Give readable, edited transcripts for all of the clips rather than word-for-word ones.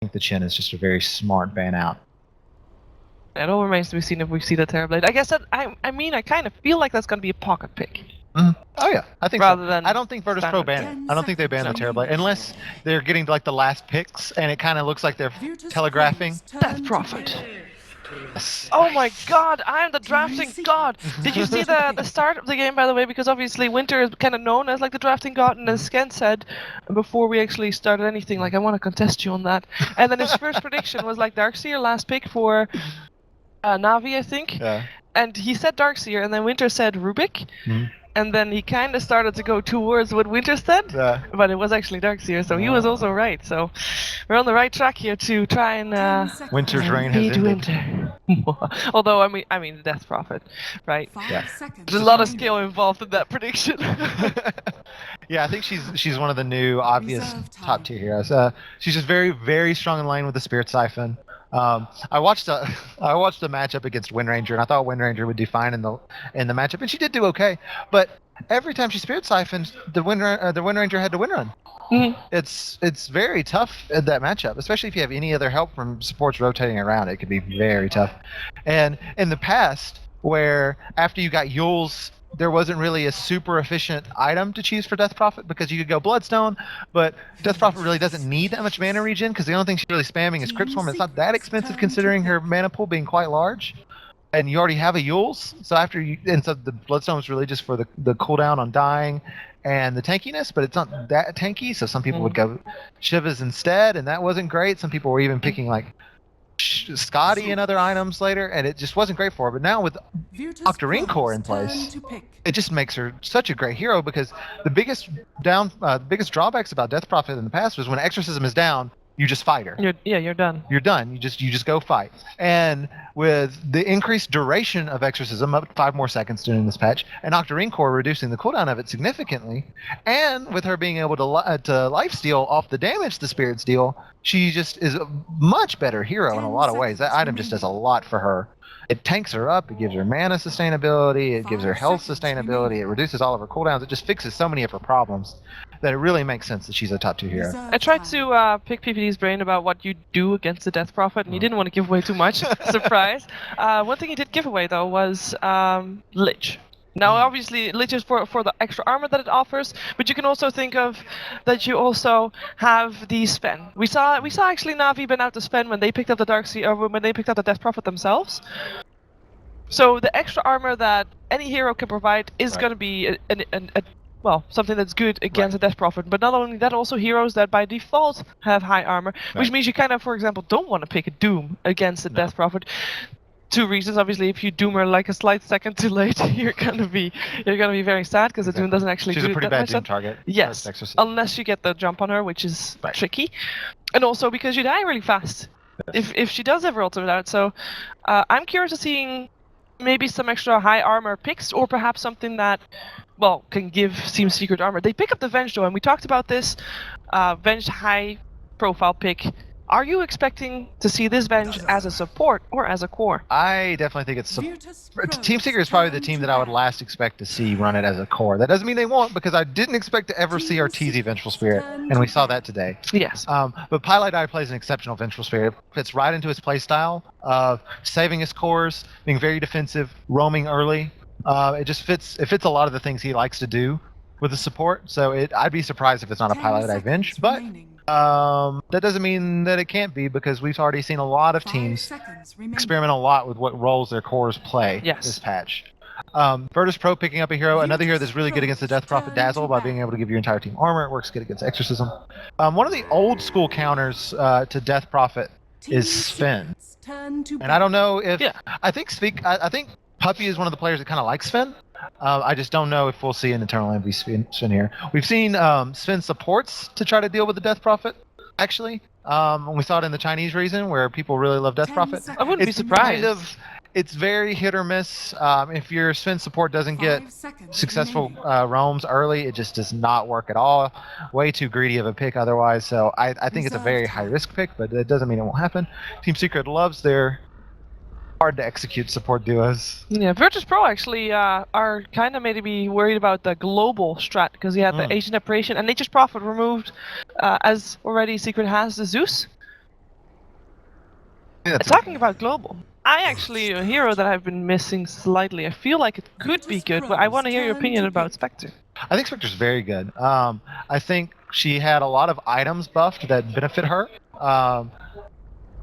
think the Chen is just a very smart ban out. It all remains to be seen if we see the Terrorblade. I guess that I mean I kind of feel like that's going to be a pocket pick. Oh yeah, I think Rather so. than I don't think Virtus.Pro ban it. I don't think they ban the Terrorblade unless they're getting to like the last picks and it kind of looks like they're telegraphing. Death Prophet. Oh my god, I am the drafting god! Did you see the start of the game, by the way? Because obviously Winter is kind of known as like the drafting god, and as Sken said before we actually started anything, like I want to contest you on that. And then his first prediction was like Darkseer, last pick for Navi, I think. Yeah. And he said Darkseer, and then Winter said Rubik. And then he kind of started to go towards what Winter said, but it was actually Darkseer, so he was also right. So we're on the right track here to try and Winter's reign has ended. Winter. Although I mean the Death Prophet, right? Yeah. There's a lot of skill involved in that prediction. Yeah, I think she's one of the new obvious top tier heroes. She's just very, very strong in lane with the Spirit Siphon. I watched a matchup against Windranger, and I thought Windranger would do fine in the matchup, and she did do okay. But every time she Spirit Siphoned, the Windranger had to win run. It's very tough at that matchup, especially if you have any other help from supports rotating around. It could be very tough. And in the past, where after you got Yules, there wasn't really a super efficient item to choose for Death Prophet because you could go Bloodstone, but Death Prophet really doesn't need that much mana regen because the only thing she's really spamming is Crypt Swarm. It's not that expensive considering her mana pool being quite large, and you already have a Yules. So so the Bloodstone is really just for the cooldown on dying and the tankiness, but it's not that tanky. So some people would go Shivas instead, and that wasn't great. Some people were even picking like Scotty and other items later, and it just wasn't great for her. But now with Octarine Core in place, it just makes her such a great hero because the biggest drawbacks about Death Prophet in the past was when Exorcism is down, you just fight her. You're done. You're done. You just go fight. And with the increased duration of Exorcism, up to 5 more seconds during this patch, and Octarine Core reducing the cooldown of it significantly, and with her being able to lifesteal off the damage the spirits deal, she just is a much better hero in a lot of ways. That item just does a lot for her. It tanks her up, it gives her mana sustainability, it gives her health sustainability, it reduces all of her cooldowns, it just fixes so many of her problems that it really makes sense that she's a top 2 hero. I tried to pick PPD's brain about what you do against the Death Prophet, and he didn't want to give away too much. Surprise. One thing he did give away, though, was Lich. Now, obviously, Lich is for the extra armor that it offers, but you can also think of that you also have the Sven. We saw actually Navi ban out the Sven when they picked up the Darkseer, or when they picked up the Death Prophet themselves. So the extra armor that any hero can provide is going to be something that's good against a Death Prophet. But not only that, also heroes that by default have high armor, which means you kind of, for example, don't want to pick a Doom against a Death Prophet. 2 reasons, obviously. If you Doom her like a slight second too late, you're gonna be very sad because the Doom doesn't actually do that much. She's a pretty bad Doom target. Yes, unless you get the jump on her, which is tricky, and also because you die really fast if she does have her ultimate out. So I'm curious to seeing maybe some extra high armor picks, or perhaps something that can give Team Secret armor. They pick up the Venge though, and we talked about this Venge high profile pick. Are you expecting to see this Venge as a support or as a core? I definitely think it's Team Secret is probably the team that I would last expect to see run it as a core. That doesn't mean they won't, because I didn't expect to ever see Arteezy Vengeful Spirit, and we saw that today. Yes. But Pilot Eye plays an exceptional Vengeful Spirit. It fits right into his playstyle of saving his cores, being very defensive, roaming early. It just fits. It fits a lot of the things he likes to do with the support. So I'd be surprised if it's not a Pilot Eye Venge, but. That doesn't mean that it can't be, because we've already seen a lot of teams experiment a lot with what roles their cores play this patch. Virtus.Pro picking up another hero that's really good against the Death Prophet Dazzle by being able to give your entire team armor. It works good against Exorcism. One of the old school counters to Death Prophet is Sven. And I don't know if... I think Puppy is one of the players that kind of likes Sven. I just don't know if we'll see an Eternal Envy Sven here. We've seen Sven supports to try to deal with the Death Prophet, actually. We saw it in the Chinese region where people really love Death Prophet. I wouldn't be surprised. It's very hit or miss. If your Sven support doesn't get successful roams early, it just does not work at all. Way too greedy of a pick otherwise. So I think it's a very high risk pick, but it doesn't mean it won't happen. Team Secret loves their hard to execute support duos. Yeah, Virtus.Pro actually are kind of maybe worried about the global strat, because you had the Asian Apparition and Nature's Prophet removed, as already Secret has the Zeus. Talking about global, I actually a hero that I've been missing slightly. I feel like it could be good, but I want to hear your opinion about Spectre. I think Spectre's very good. I think she had a lot of items buffed that benefit her.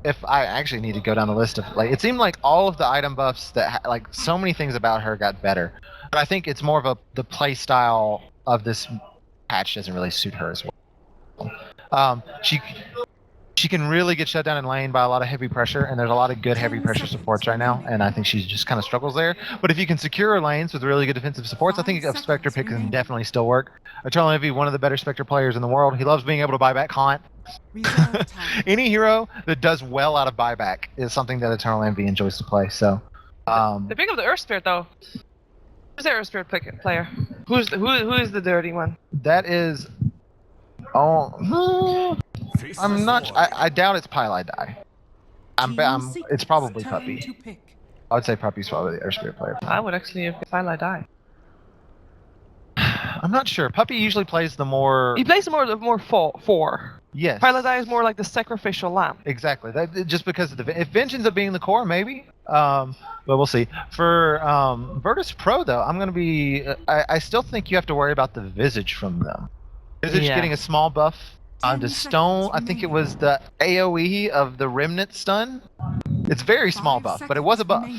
If I actually need to go down the list of like, it seemed like all of the item buffs that like so many things about her got better. But I think it's more of the play style of this patch doesn't really suit her as well. She can really get shut down in lane by a lot of heavy pressure, and there's a lot of good heavy pressure supports right now, and I think she just kind of struggles there. But if you can secure her lanes with really good defensive supports, I think a Spectre pick can definitely still work. Eternal Envy, one of the better Spectre players in the world. He loves being able to buy back Haunt. Any hero that does well out of buyback is something that Eternal Envy enjoys to play. So, they pick up the Earth Spirit though. Who's the Earth Spirit player? Who is the dirty one? That is. Oh, I'm not. I doubt it's Pylai. It's probably Puppy. I would say Puppy's probably the Earth Spirit player. I would actually have Pylai. I'm not sure. Puppy usually plays the more. He plays the more four. Yes. Pylai is more like the sacrificial lamb. Exactly. Just because of if Venge ends up being the core, maybe. But we'll see. For Virtus.Pro though, I'm gonna be. I still think you have to worry about the Visage from them. Visage getting a small buff onto Stone. I think it was the AoE of the Remnant stun. It's very small buff, but it was a buff.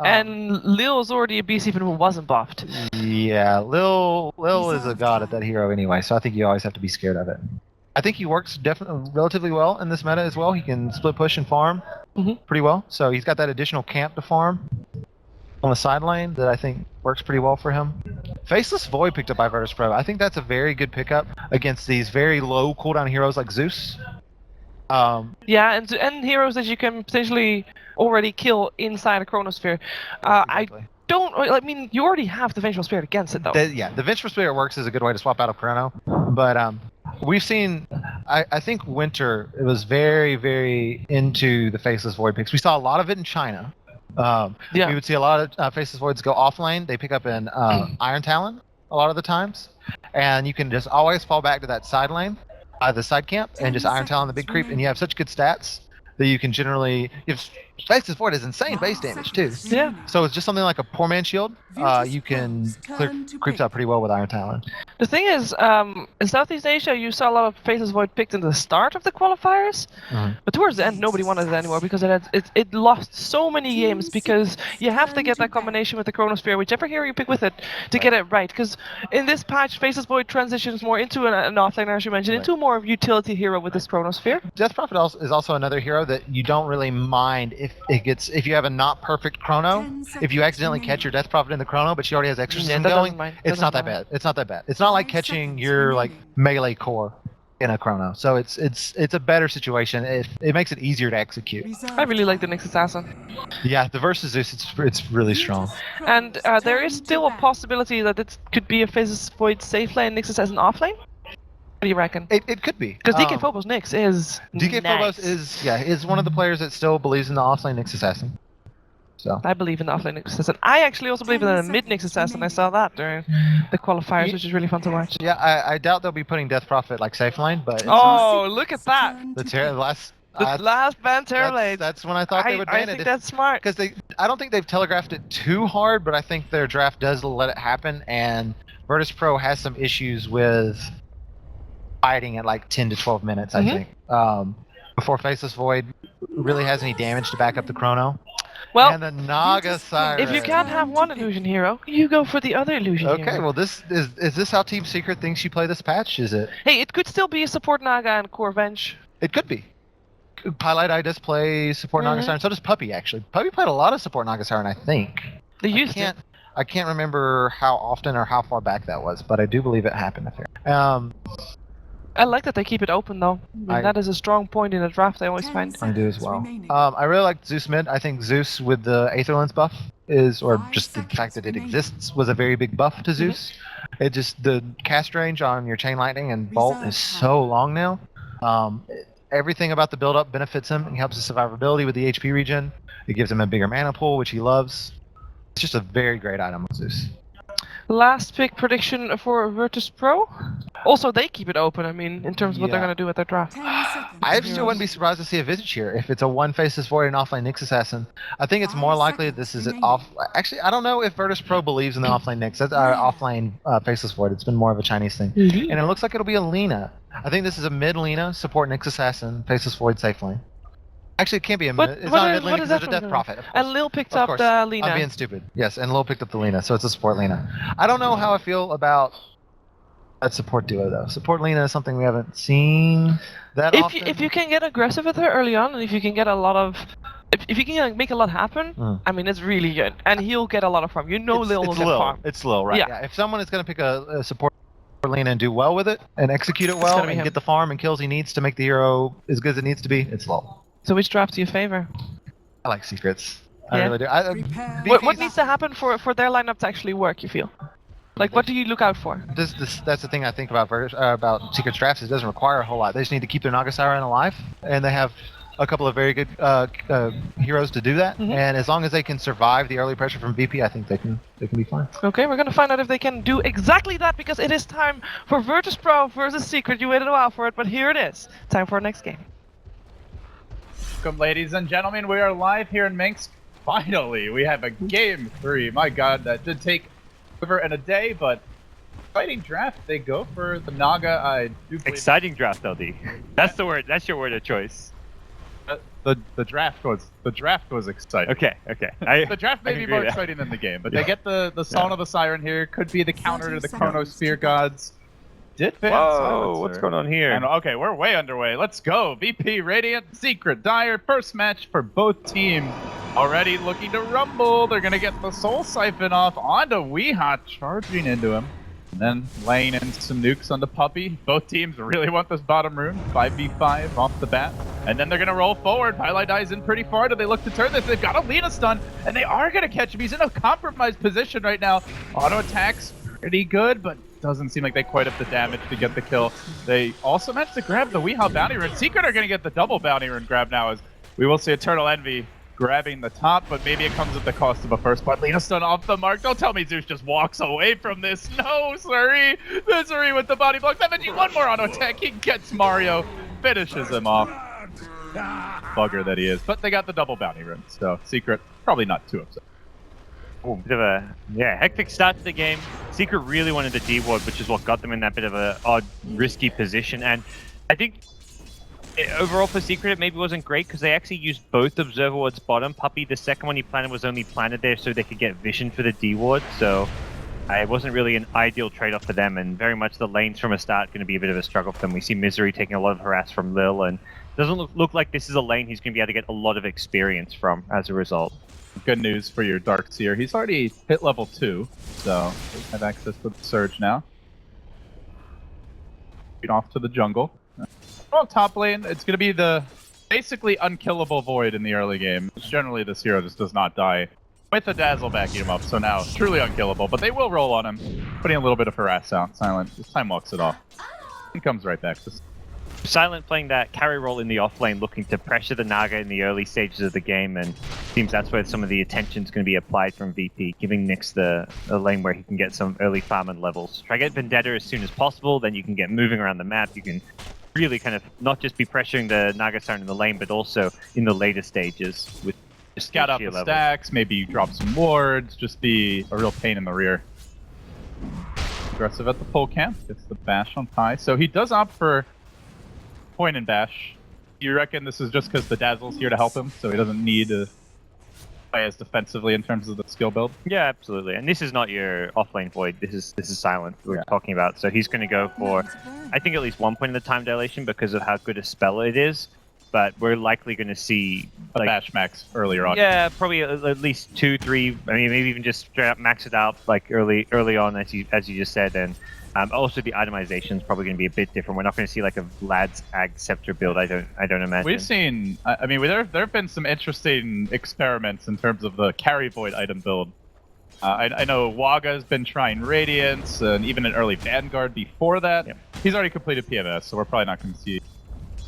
And Lil's already a beast even who wasn't buffed. Yeah, Lil is a god at that hero anyway, so I think you always have to be scared of it. I think he works definitely relatively well in this meta as well. He can split push and farm pretty well, so he's got that additional camp to farm on the side lane that I think works pretty well for him. Faceless Void picked up by Virtus.Pro. I think that's a very good pickup against these very low cooldown heroes like Zeus. Yeah, and heroes that you can potentially already kill inside a Chronosphere. Exactly. I mean, you already have the Vengeful Spirit against it, though. The Vengeful Spirit works as a good way to swap out of Chrono. But we've seen, I think Winter was very, very into the Faceless Void picks. We saw a lot of it in China. We would see a lot of Faceless Voids go off lane. They pick up in Iron Talon a lot of the times. And you can just always fall back to that side lane, the side camp, and just Iron Talon the big creep. And you have such good stats that you can generally... Faceless Void is insane base damage, too. Yeah. So it's just something like a Poor Man Shield. You can clear creeps out pretty well with Iron Talon. The thing is, in Southeast Asia, you saw a lot of Faceless Void picked in the start of the qualifiers, but towards the end, nobody wanted it anymore because it lost so many games because you have to get that combination with the Chronosphere, whichever hero you pick with it, to get it right. Because in this patch, Faceless Void transitions more into an offlaner, as you mentioned, into more of a utility hero with this Chronosphere. Death Prophet is also another hero that you don't really mind if you have a not perfect Chrono. If you accidentally catch your Death Prophet in the Chrono, but she already has exorcism going, it's not that bad. It's not that bad. It's not like catching your like melee core in a Chrono. So it's a better situation. It makes it easier to execute. I really like the Nyx Assassin. Yeah, the versus Zeus, it's really strong. And there is still a possibility that it could be a Faceless Void safe lane, Nyx Assassin off lane. What do you reckon? It could be. Because DK Phobos Nyx is DK Phobos is one of the players that still believes in the offlane Nyx Assassin. So I believe in the offlane Nyx Assassin. I actually also believe in the mid Nyx Assassin. I saw that during the qualifiers, which is really fun to watch. Yeah, I doubt they'll be putting Death Prophet like safe lane, but look at that! The last ban Terrorblade. That's when I thought they would ban it. I think that's smart. Because I don't think they've telegraphed it too hard, but I think their draft does let it happen, and Virtus.Pro has some issues with fighting at like 10 to 12 minutes, I think. Before Faceless Void really has any damage to back up the Chrono. Well, and the Naga Siren. If you can't have one illusion hero, you go for the other illusion hero. Okay, well is this how Team Secret thinks you play this patch? Is it? Hey, it could still be a support Naga and core Venge. It could be. Pylai does play support Naga Siren, so does Puppy actually. Puppy played a lot of support Naga Siren, I think. They used to. I can't remember how often or how far back that was, but I do believe it happened. I like that they keep it open though. That is a strong point in the draft, I always find. I do as well. I really like Zeus mid. I think Zeus with the Aether Lens buff or just the fact that it exists, was a very big buff to Zeus. It just, the cast range on your Chain Lightning and Bolt is so long now. Everything about the build-up benefits him. He helps his survivability with the HP regen. It gives him a bigger mana pool, which he loves. It's just a very great item with Zeus. Last pick prediction for Virtus.Pro. Also, they keep it open, I mean, in terms of what they're Yeah. going to do with their draft. I still wouldn't be surprised to see a Visage here if it's a one Faceless Void and offlane Nyx Assassin. I think it's more likely this is an off. Actually, I don't know if Virtus.Pro believes in the offlane Nyx. That's offlane Faceless Void. It's been more of a Chinese thing, and it looks like it'll be a Lina. I think this is a mid Lina support Nyx Assassin Faceless Void safe lane. Actually, it can't be a mid. It's not a mid Lina because there's a Death Prophet. And Lil picked up the Lina. I'm being stupid. Yes, and Lil picked up the Lina, so it's a support Lina. I don't know how I feel about that support duo though. Support Lina is something we haven't seen that often. If you can get aggressive with her early on, and if you can get a lot of, if you can make a lot happen, I mean, it's really good, and he'll get a lot of farm. You know, Lil will get farm. It's Lil, right? Yeah. If someone is going to pick a support Lina and do well with it, and execute it well, and get the farm and kills he needs to make the hero as good as it needs to be, it's Lil. So which draft do you favor? I like secrets. I really do. What needs to happen for their lineup to actually work? You feel? Like, what do you look out for? That's the thing I think about Secret's drafts. It doesn't require a whole lot. They just need to keep their Naga Siren alive, and they have a couple of very good heroes to do that. And as long as they can survive the early pressure from VP, I think they can be fine. Okay, we're gonna find out if they can do exactly that, because it is time for Virtus.Pro versus Secret. You waited a while for it, but here it is. Time for our next game. Welcome, ladies and gentlemen. We are live here in Minsk. Finally, we have a game 3. My God, that did take over in a day, but exciting draft. They go for the Naga. I do believe exciting draft, LD. That's the word. That's your word of choice. The draft was exciting. Okay. The draft may be more exciting than the game, but they get the Song of the Siren here. Could be the counter to the Chronosphere gods. Did ban Whoa, what's going on here? And, okay, we're way underway. Let's go. VP, Radiant, Secret, Dire. First match for both teams. Already looking to rumble. They're going to get the Soul Siphon off onto Weeha, charging into him. And then laying in some nukes on the Puppy. Both teams really want this bottom rune. 5v5 off the bat. And then they're going to roll forward. Pylai dies in pretty far. Do they look to turn this? They've got a Lina stun, and they are going to catch him. He's in a compromised position right now. Auto attacks pretty good, but doesn't seem like they quite have the damage to get the kill. They also managed to grab the Weeha bounty rune. Secret are going to get the double bounty rune grab now, as we will see Eternal Envy grabbing the top, but maybe it comes at the cost of a first blood. Lina stun off the mark. Don't tell me Zeus just walks away from this. No, Suri. Misery with the body block. One more auto attack. He gets Mario, finishes him off. Bugger that he is. But they got the double bounty rune, so Secret probably not too upset. Oh, bit of a hectic start to the game. Secret really wanted the D ward, which is what got them in that bit of a odd, risky position. And I think overall for Secret, it maybe wasn't great because they actually used both Observer wards bottom. Puppy, the second one he planted was only planted there so they could get vision for the D ward. So it wasn't really an ideal trade-off for them, and very much the lanes from a start going to be a bit of a struggle for them. We see Misery taking a lot of harass from Lil, and doesn't look like this is a lane he's going to be able to get a lot of experience from as a result. Good news for your Darkseer. He's already hit level 2, so he'll have access to the Surge now. Off to the jungle. Well, top lane, it's going to be the basically unkillable Void in the early game. Generally, this hero just does not die. With the Dazzle backing him up, so now truly unkillable. But they will roll on him, putting a little bit of harass out. Silent this time walks it off. He comes right back. Silent playing that carry role in the offlane, looking to pressure the Naga in the early stages of the game, and seems that's where some of the attention is going to be applied from VP, giving Nyx the lane where he can get some early farm and levels. Try to get Vendetta as soon as possible, then you can get moving around the map. You can really kind of not just be pressuring the Naga Siren in the lane, but also in the later stages with just scout out the levels. Stacks, maybe you drop some wards, just be a real pain in the rear. Aggressive at the pole camp, gets the bash on Pi. So he does opt for point and bash. You reckon this is just because the Dazzle's here to help him, so he doesn't need to play as defensively in terms of the skill build? Yeah, absolutely. And this is not your offlane Void. This is Silent we're talking about. So he's going to go for, I think, at least 1 point in the time dilation because of how good a spell it is. But we're likely going to see a bash max earlier on. Yeah, probably at least 2, 3. I mean, maybe even just straight up max it out like early on, as you just said. And also the itemization is probably going to be a bit different. We're not going to see like a Vlad's Ag Scepter build. I don't imagine. We've seen. I mean, there have been some interesting experiments in terms of the carry Void item build. I know Waga's been trying Radiance and even an early Vanguard before that. Yep. He's already completed PMS, so we're probably not going to see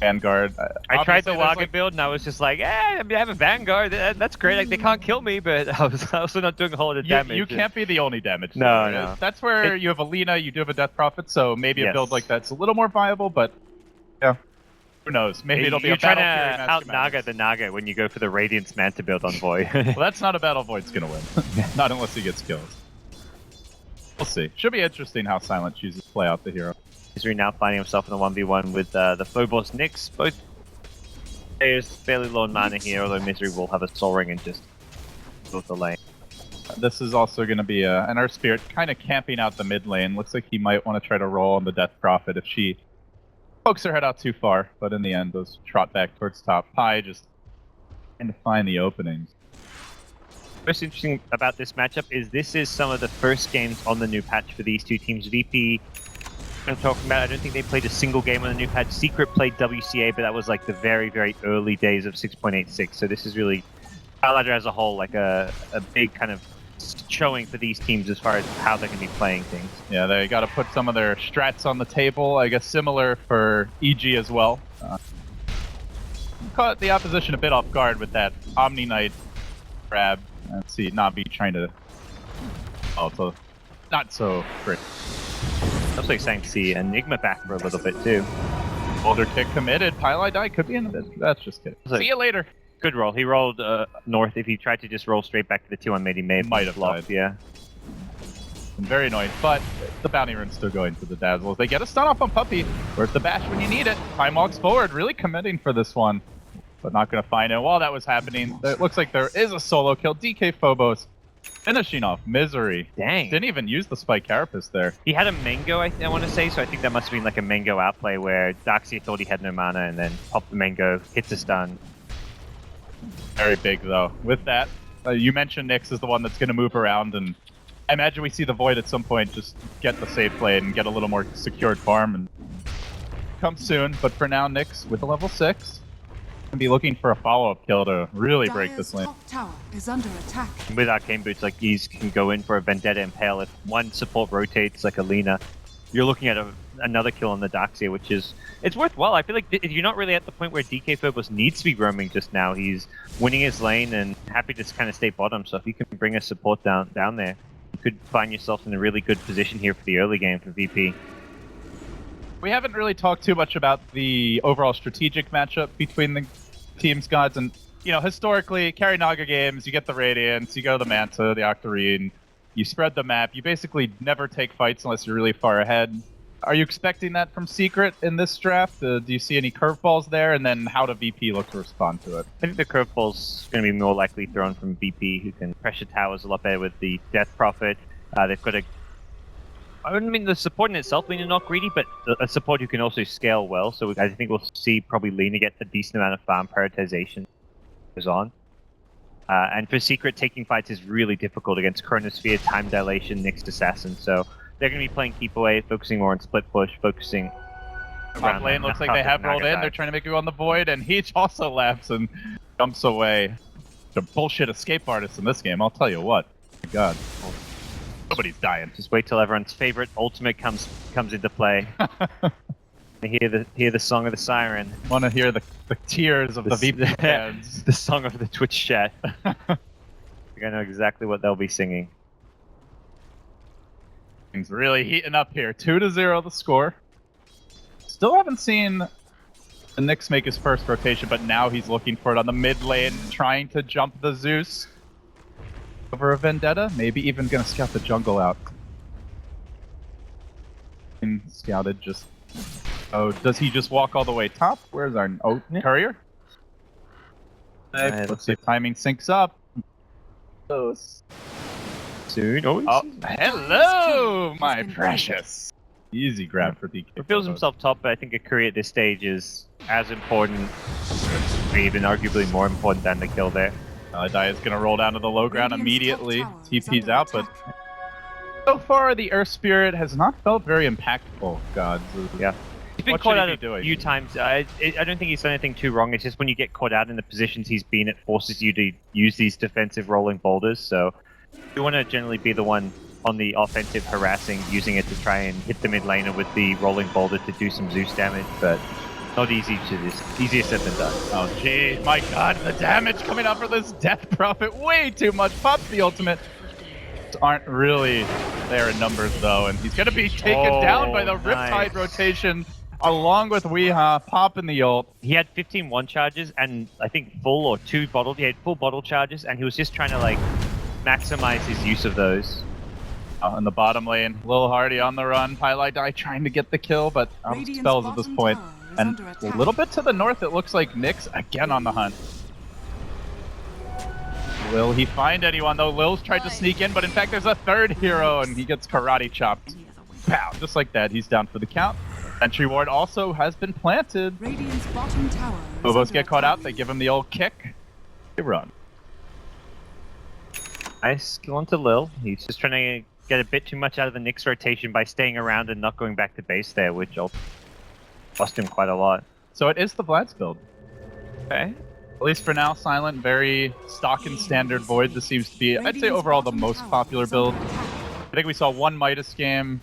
Vanguard. I tried the Obviously, there's, Wagon like, build and I was just like, I have a Vanguard. That's great. Like, they can't kill me, but I was also not doing a whole lot of damage. You can't be the only damage. No, dealer. no. That's where you have Alina, you do have a Death Prophet, so maybe a Yes. build like that's a little more viable, but yeah. Who knows? Maybe it'll be You're a Battle trying Fury to Master out Naga Madness. the Naga when you go for the Radiance Manta build on Void. Well, that's not a Battle Void's gonna win. Not unless he gets kills. We'll see. Should be interesting how Silent chooses to play out the hero. Misery now finding himself in a 1v1 with the Phobos Nyx. Both players fairly low in mana here, although Misery will have a Soul Ring and just build the lane. This is also going to be an Earth Spirit kind of camping out the mid lane. Looks like he might want to try to roll on the Death Prophet if she pokes her head out too far, but in the end, those trot back towards top. Pi just trying to find the openings. Most interesting about this matchup is this is some of the first games on the new patch for these two teams. VP, I'm talking about, I don't think they played a single game on the new patch. Secret played WCA, but that was like the very, very early days of 6.86. So this is really, Starladder as a whole, like a big kind of showing for these teams as far as how they're going to be playing things. Yeah, they got to put some of their strats on the table. I guess similar for EG as well. Caught the opposition a bit off guard with that Omni Knight grab. And see Navi trying to... Oh, so not so great. Also exciting to see Enigma back for a little bit too. Boulder kick committed. Pylai die could be in a bit. That's just kidding. So- See you later. Good roll. He rolled north. If he tried to just roll straight back to the 2-1, maybe Might have blocked. died. Yeah. I'm very annoyed, but the bounty rune's still going to the Dazzles. They get a stun off on Puppy. Where's the bash when you need it? Time walks forward, really committing for this one, but not going to find it. While that was happening, it looks like there is a solo kill. DK Phobos finishing off Misery. Dang. Didn't even use the Spike Carapace there. He had a Mango, I want to say, so I think that must have been like a Mango outplay where Doxy thought he had no mana and then popped the Mango, hits a stun. Very big, though. With that, you mentioned Nyx is the one that's going to move around, and I imagine we see the Void at some point just get the safe play and get a little more secured farm, and come soon. But for now, Nyx, with a level 6, can be looking for a follow-up kill to really break this lane. Top tower is under attack. With Arcane Boots, like, these can go in for a Vendetta Impale. If one support rotates, like Alina, you're looking at another kill on the Doxia, which is... It's worthwhile. I feel like you're not really at the point where DK Phobos needs to be roaming just now. He's winning his lane and happy to kind of stay bottom, so if you can bring a support down there, you could find yourself in a really good position here for the early game for VP. We haven't really talked too much about the overall strategic matchup between the teams, gods, and you know, historically, carry Naga games, you get the Radiance, you go the Manta, the Octarine, you spread the map. You basically never take fights unless you're really far ahead. Are you expecting that from Secret in this draft? Do you see any curveballs there? And then how do VP look to respond to it? I think the curveball's going to be more likely thrown from VP, who can pressure towers a lot better with the Death Prophet. They've got I mean, the support in itself, Lina not greedy, but a support who can also scale well. So I think we'll see probably Lina get a decent amount of farm prioritization goes on. And for Secret, taking fights is really difficult against Chronosphere, Time Dilation, Nyx Assassin. So they're going to be playing keep away, focusing more on split push, focusing Top lane looks like they have rolled in. They're trying to make you on the Void, and he also laughs and jumps away. The bullshit escape artist in this game, I'll tell you what. My God. Nobody's dying. Just wait till everyone's favorite ultimate comes into play. Hear the song of the siren. Want to hear the tears of the VP fans. The song of the Twitch chat. I know exactly what they'll be singing. Things really heating up here. 2-0 the score. Still haven't seen the Nyx make his first rotation, but now he's looking for it on the mid lane, trying to jump the Zeus over a Vendetta. Maybe even gonna scout the jungle out. And scouted just... Oh, does he just walk all the way top? Where's our... Oh, Courier? Let's see if timing syncs up. Close. Soon. Oh, hello, my precious. Easy grab for DK. Reveals himself top, but I think a Courier at this stage is as important, or even arguably more important than the kill there. Dai is going to roll down to the low ground Radiant's immediately. top tower is TP's under out, but attack. so far the Earth Spirit has not felt very impactful, gods. Yeah. He's been What caught should he out be a doing? few times. I don't think he's done anything too wrong. It's just when you get caught out in the positions he's been, it forces you to use these defensive rolling boulders. So you want to generally be the one on the offensive harassing, using it to try and hit the mid laner with the rolling boulder to do some Zeus damage. But Not easy to this. Easier said than done. Oh, gee. My god, the damage coming out for this Death Prophet. Way too much. Pops the ultimate. Aren't really there in numbers, though. And he's going to be taken down by the Riptide rotation along with Weeha popping the ult. He had 15 one charges and I think full or two bottle. He had full bottle charges and he was just trying to like maximize his use of those. In the bottom lane, Lil Hardy on the run. Highlight Die trying to get the kill, but out of spells at this point. And a little bit to the north, it looks like Nyx again on the hunt. Will he find anyone, though? Lil's tried to sneak in, but in fact there's a third hero, and he gets karate chopped. Pow! Just like that, he's down for the count. Entry ward also has been planted. Bobos get caught out, they give him the old kick. They run. Nice kill onto Lil. He's just trying to get a bit too much out of the Nyx rotation by staying around and not going back to base there, which cost him quite a lot. So it is the Vlad's build. Okay. At least for now, Silent, very stock and standard Void. This seems to be, I'd say, overall the most popular build. I think we saw one Midas game,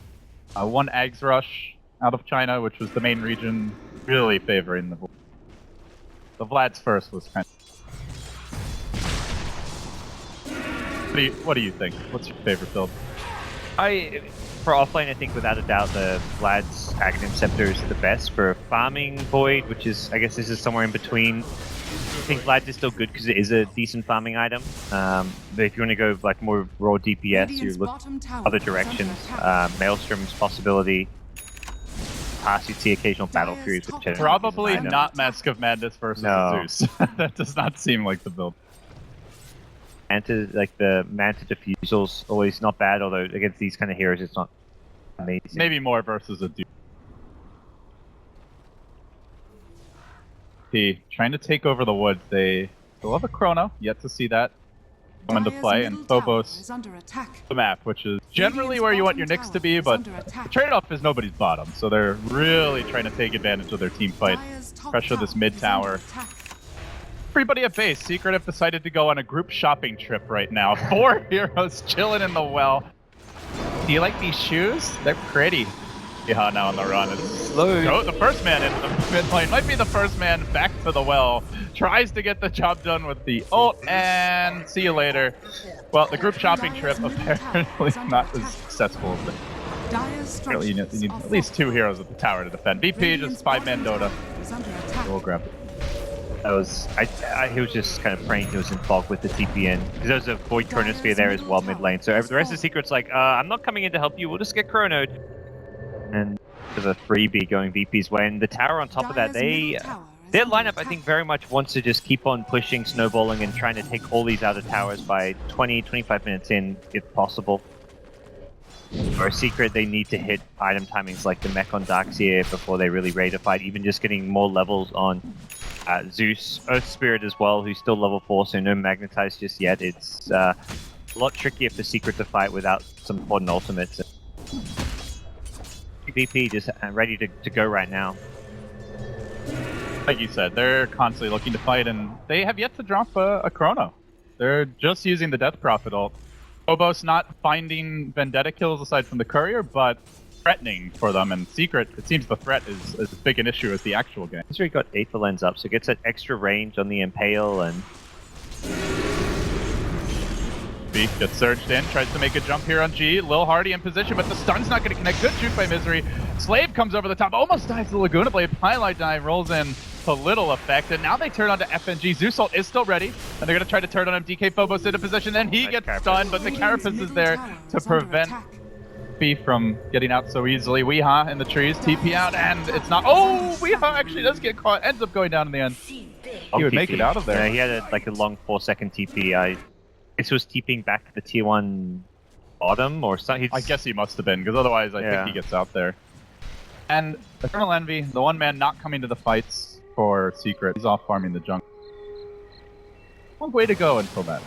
one Ags Rush out of China, which was the main region, really favoring the Void. The Vlad's first was kind of... What do you think? What's your favorite build? For offlane, I think without a doubt the Vlad's Aghanim Scepter is the best. For farming Void, which is, I guess this is somewhere in between, I think Vlad's is still good because it is a decent farming item. But if you want to go like more raw DPS, you look other directions. Maelstrom's possibility. Past you'd see occasional battle furies with Cheddar. Probably not Mask of Madness versus Zeus. That does not seem like the build. Manta, like the Manta Diffusal's always not bad, although against these kind of heroes it's not amazing. Maybe more versus a dude. Trying to take over the woods. They still have a Chrono, yet to see that come into play, and Phobos the map, which is generally where you want your Nyx to be, but the trade-off is nobody's bottom, so they're really trying to take advantage of their team fight. Pressure this mid tower. Everybody at base. Secret have decided to go on a group shopping trip right now. 4 heroes chilling in the well. Do you like these shoes? They're pretty. Yeah, now on the run. Oh, the first man in the mid lane. Might be the first man back to the well. Tries to get the job done with the ult, and see you later. Well, the group shopping trip apparently not as successful as it. Really, you need at least 2 heroes at the tower to defend. BP, just 5-man Dota. We'll grab it. That was, he was just kind of praying he was in fog with the TPN. Because there was a Void Chronosphere there as well mid lane. So the rest of the Secret's like, I'm not coming in to help you, we'll just get chronoed. And to the freebie going VP's way. And the tower on top of that, their lineup I think very much wants to just keep on pushing, snowballing, and trying to take all these outer towers by 20-25 minutes in, if possible. For a Secret, they need to hit item timings like the mech on Darkseer before they really ready to fight. Even just getting more levels on Zeus, Earth Spirit as well, who's still level 4, so no Magnetize just yet. It's a lot trickier for Secret to fight without some important ultimates. PvP just ready to go right now. Like you said, they're constantly looking to fight, and they have yet to drop a Chrono. They're just using the Death Prophet ult. Phobos not finding Vendetta kills aside from the Courier, but threatening for them, and Secret, it seems the threat is as big an issue as the actual game. He's already got Aether Lens up, so gets that extra range on the Impale, and... B gets surged in, tries to make a jump here on G. Lil Hardy in position, but the stun's not going to connect. Good juke by Misery. Slave comes over the top, almost dies to the Laguna Blade. Highlight Dive rolls in to little effect, and now they turn on to FNG. Zeus ult is still ready, and they're going to try to turn on him. DK Phobos into position, then he gets stunned, but the Carapace is there to prevent B from getting out so easily. Weeha in the trees, TP out, and it's not... Oh, Weeha actually does get caught, ends up going down in the end. He would make it out of there. Yeah, he had a long 4-second TP. This was TPing back to the tier 1 bottom or something. I guess he must have been, because otherwise I think he gets out there. And Eternal Envy, the one man not coming to the fights for Secret. He's off farming the jungle. Long way to go until that.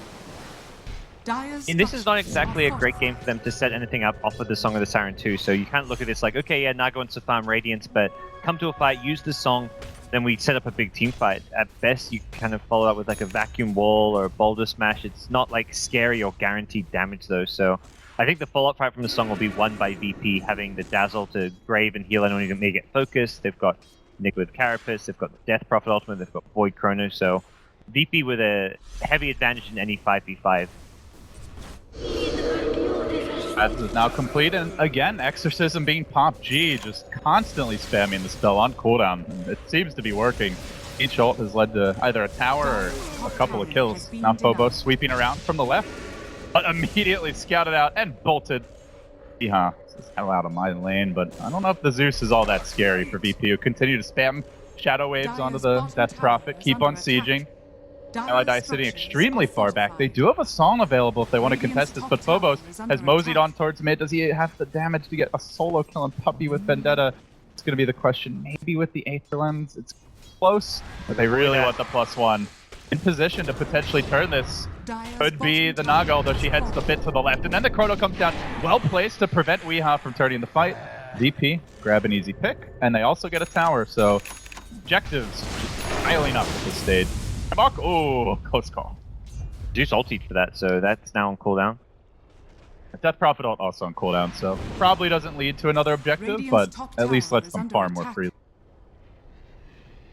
And this is not exactly a great game for them to set anything up off of the Song of the Siren 2, so you can't look at this like, okay, yeah, Naga wants to farm Radiance, but come to a fight, use the song, then we set up a big team fight. At best, you kind of follow up with like a vacuum wall or a boulder smash. It's not like scary or guaranteed damage though, so I think the follow-up fight from the song will be won by VP, having the Dazzle to Grave and heal and only to make it focused. They've got Nick with Carapace, they've got the Death Prophet ultimate, they've got Void Chrono, so VP with a heavy advantage in any 5v5. That is now complete, and again, Exorcism being Pop G, just constantly spamming the spell on cooldown, and it seems to be working. Each ult has led to either a tower or a couple of kills. Now bo1 sweeping around from the left, but immediately scouted out and bolted. Yeah, this is hell out of my lane, but I don't know if the Zeus is all that scary for VP, who continue to spam Shadow Waves onto the Death Prophet, keep on sieging. Allied sitting extremely far back. They do have a song available if they want to contest this, but Phobos has moseyed on towards mid. Does he have the damage to get a solo kill on Puppey with Vendetta? It's going to be the question. Maybe with the Aether Lens, it's close, but they really want the +1. In position to potentially turn this. Could be the Naga, although she heads a bit to the left. And then the Chrono comes down, well placed to prevent Weehaw from turning the fight. VP, grab an easy pick, and they also get a tower, so objectives just piling up at this stage. Oh, close call. Zeus ultied for that, so that's now on cooldown. Death Prophet ult also on cooldown, so probably doesn't lead to another objective, but at least lets them farm more freely.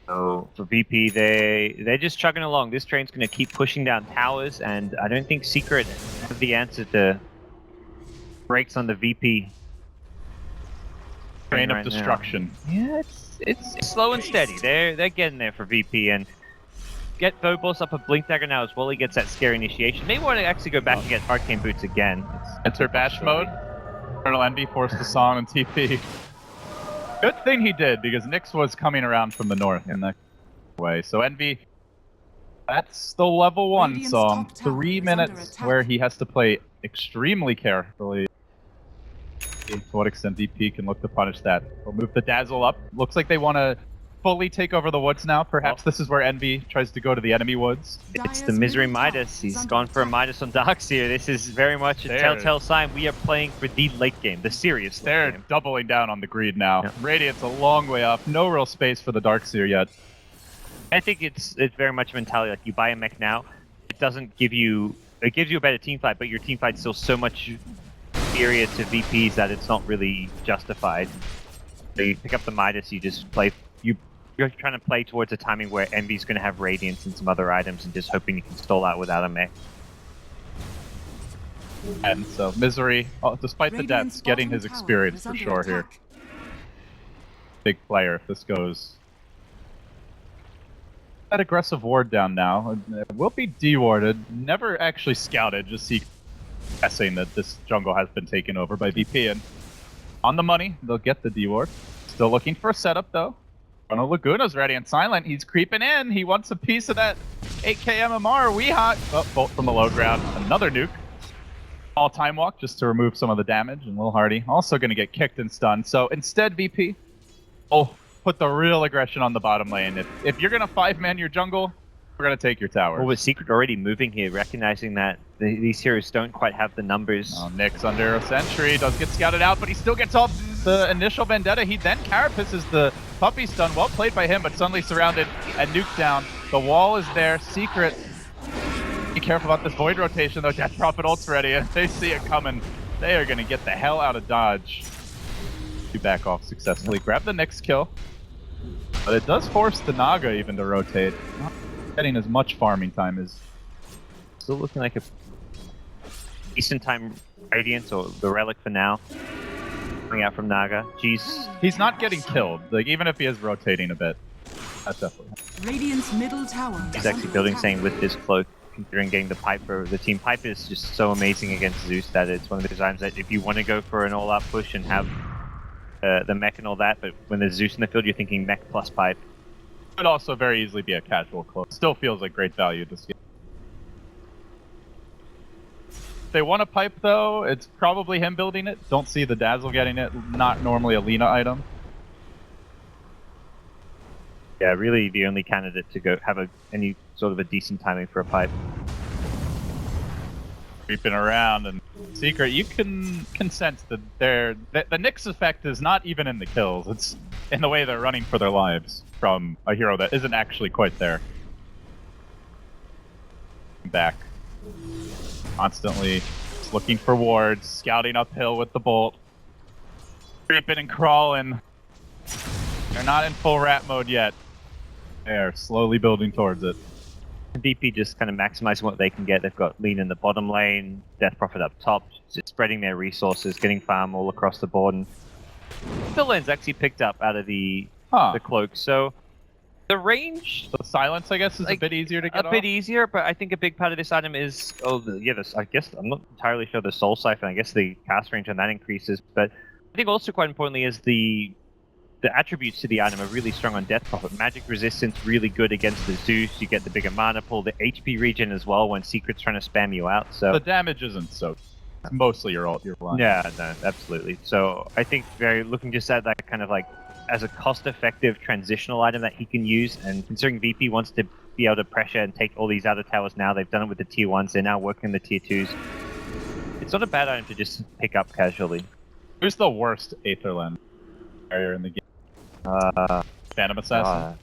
So for VP, they're just chugging along. This train's going to keep pushing down towers, and I don't think Secret has the answer to brakes on the VP. Train of destruction. Yeah, it's slow and steady. They're getting there for VP, and get Phobos up a Blink Dagger now as well. He gets that scare initiation. Maybe want to actually go back and get Arcane Boots again. Enter bash mode. Colonel Envy forced the song and TP. Good thing he did, because Nyx was coming around from the north in that way. So Envy, that's the level 1 song. 3 minutes where he has to play extremely carefully. To what extent VP can look to punish that. We'll move the Dazzle up. Looks like they want to fully take over the woods now. Perhaps this is where Envy tries to go to the enemy woods. It's the Misery Midas. He's gone for a Midas on Darkseer. This is very much a telltale sign. We are playing for the late game, the serious late game. Doubling down on the greed now. Yeah. Radiant's a long way off. No real space for the Darkseer yet. I think it's very much a mentality. Like, you buy a mech now, it doesn't give you... It gives you a better team fight, but your team fight's still so much superior to VPs that it's not really justified. So you pick up the Midas, you just play... You're trying to play towards a timing where Envy's going to have Radiance and some other items, and just hoping you can stall out without a mech. And so Misery, despite the deaths, getting his experience for sure here. Big player if this goes. That aggressive ward down now. It will be dewarded. Never actually scouted, just guessing that this jungle has been taken over by VP. And on the money, they'll get the deward. Still looking for a setup though. Chrono Laguna's ready and silent. He's creeping in. He wants a piece of that 8k MMR. Weehaw. Oh, bolt from the low ground. Another nuke. All time walk just to remove some of the damage. And Lil Hardy also going to get kicked and stunned. So instead, VP, put the real aggression on the bottom lane. If you're going to 5-man your jungle, we're going to take your tower. Well, with Secret already moving here, recognizing that these heroes don't quite have the numbers. Nyx under a sentry. Does get scouted out, but he still gets off the initial Vendetta. He then carapaces the Puppey stun. Well played by him, but suddenly surrounded and nuked down. The wall is there. Secret. Be careful about this Void rotation, though. Death Prophet ult's ready, and they see it coming. They are going to get the hell out of dodge. You back off successfully. Grab the next kill. But it does force the Naga even to rotate. Not getting as much farming time as... Still looking like a decent time Radiance, or the Relic for now. Coming out from Naga. He's not getting killed, like even if he is rotating a bit. That's definitely... Radiant's middle tower. He's actually building saying with this cloak, considering getting the Piper. The team Piper is just so amazing against Zeus that it's one of those times that if you want to go for an all-out push and have the mech and all that, but when there's Zeus in the field, you're thinking mech plus pipe. Could also very easily be a casual close. Still feels like great value to see. If they want a pipe though, it's probably him building it. Don't see the Dazzle getting it. Not normally a Lina item. Yeah, really the only candidate to go have any sort of a decent timing for a pipe. Creeping around, and Secret, you can sense that the Nyx effect is not even in the kills. It's in the way they're running for their lives from a hero that isn't actually quite there. Back. Constantly just looking for wards, scouting uphill with the bolt. Creeping and crawling. They're not in full rat mode yet. They are slowly building towards it. VP just kind of maximizing what they can get. They've got Lean in the bottom lane, Death Prophet up top, just spreading their resources, getting farm all across the board. And the lane's actually picked up out of the cloak. So the range, the silence, I guess, is like, a bit easier to get bit easier, but I think a big part of this item is, I guess, I'm not entirely sure the Soul Siphon, I guess the cast range on that increases, but I think also quite importantly is the attributes to the item are really strong on Death Prophet. Magic resistance, really good against the Zeus, you get the bigger mana pool, the HP regen as well when Secret's trying to spam you out, so... The damage isn't so... It's mostly your ult, your blind. Yeah, no, absolutely. So I think looking just at that kind of like, as a cost-effective transitional item that he can use, and considering VP wants to be able to pressure and take all these other towers now, they've done it with the tier 1s, they're now working the tier 2s. It's not a bad item to just pick up casually. Who's the worst Aetherland carrier in the game? Phantom Assassin?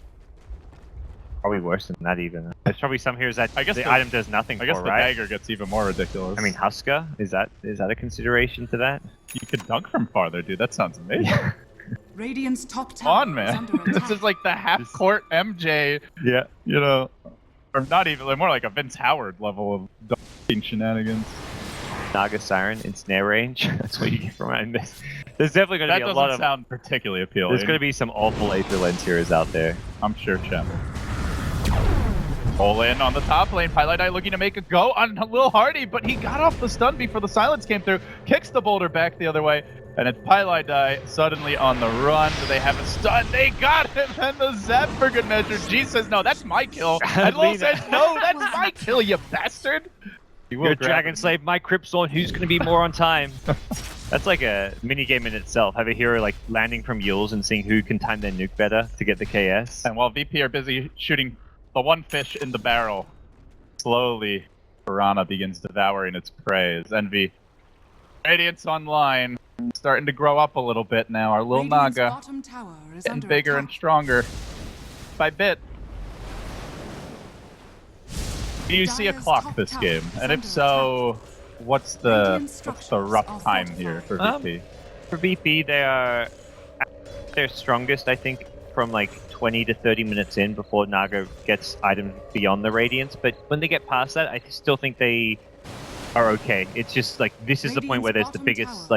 Probably worse than that even. There's probably some heroes that the item does nothing for, right? I guess the dagger gets even more ridiculous. I mean, Husker, is that a consideration to that? You could dunk from farther, dude. That sounds amazing. Radiant's top tower on, man. This is like the half-court MJ. Yeah. You know, or not even, more like a Vince Howard level of dunking shenanigans. Naga Siren in snare range. That's what you get from it. There's definitely going to be a lot of... That doesn't sound particularly appealing. There's going to be some awful Aetherlens heroes out there. I'm sure, Chapel. Pull in on the top lane. Pieliedie looking to make a go on Lil Hardy, but he got off the stun before the silence came through. Kicks the boulder back the other way. And it's Pieliedie suddenly on the run. Do they have a stun? They got him! And the zap for good measure. G says, no, that's my kill. And Lil says, no, that's my kill, you bastard! You're Dragon Slave, my Cryptzone, who's going to be more on time? That's like a mini-game in itself. Have a hero like landing from Yules and seeing who can time their nuke better to get the KS. And while VP are busy shooting the one fish in the barrel, slowly Piranha begins devouring its prey as Envy. Radiant's online, starting to grow up a little bit now. Our little Naga getting bigger and stronger by bit. Do you see a clock this game? And if so, what's the rough time here for VP? For VP, they are at their strongest, I think, from like 20 to 30 minutes in before Naga gets items beyond the Radiance. But when they get past that, I still think they are okay. It's just like this is the point where there's the biggest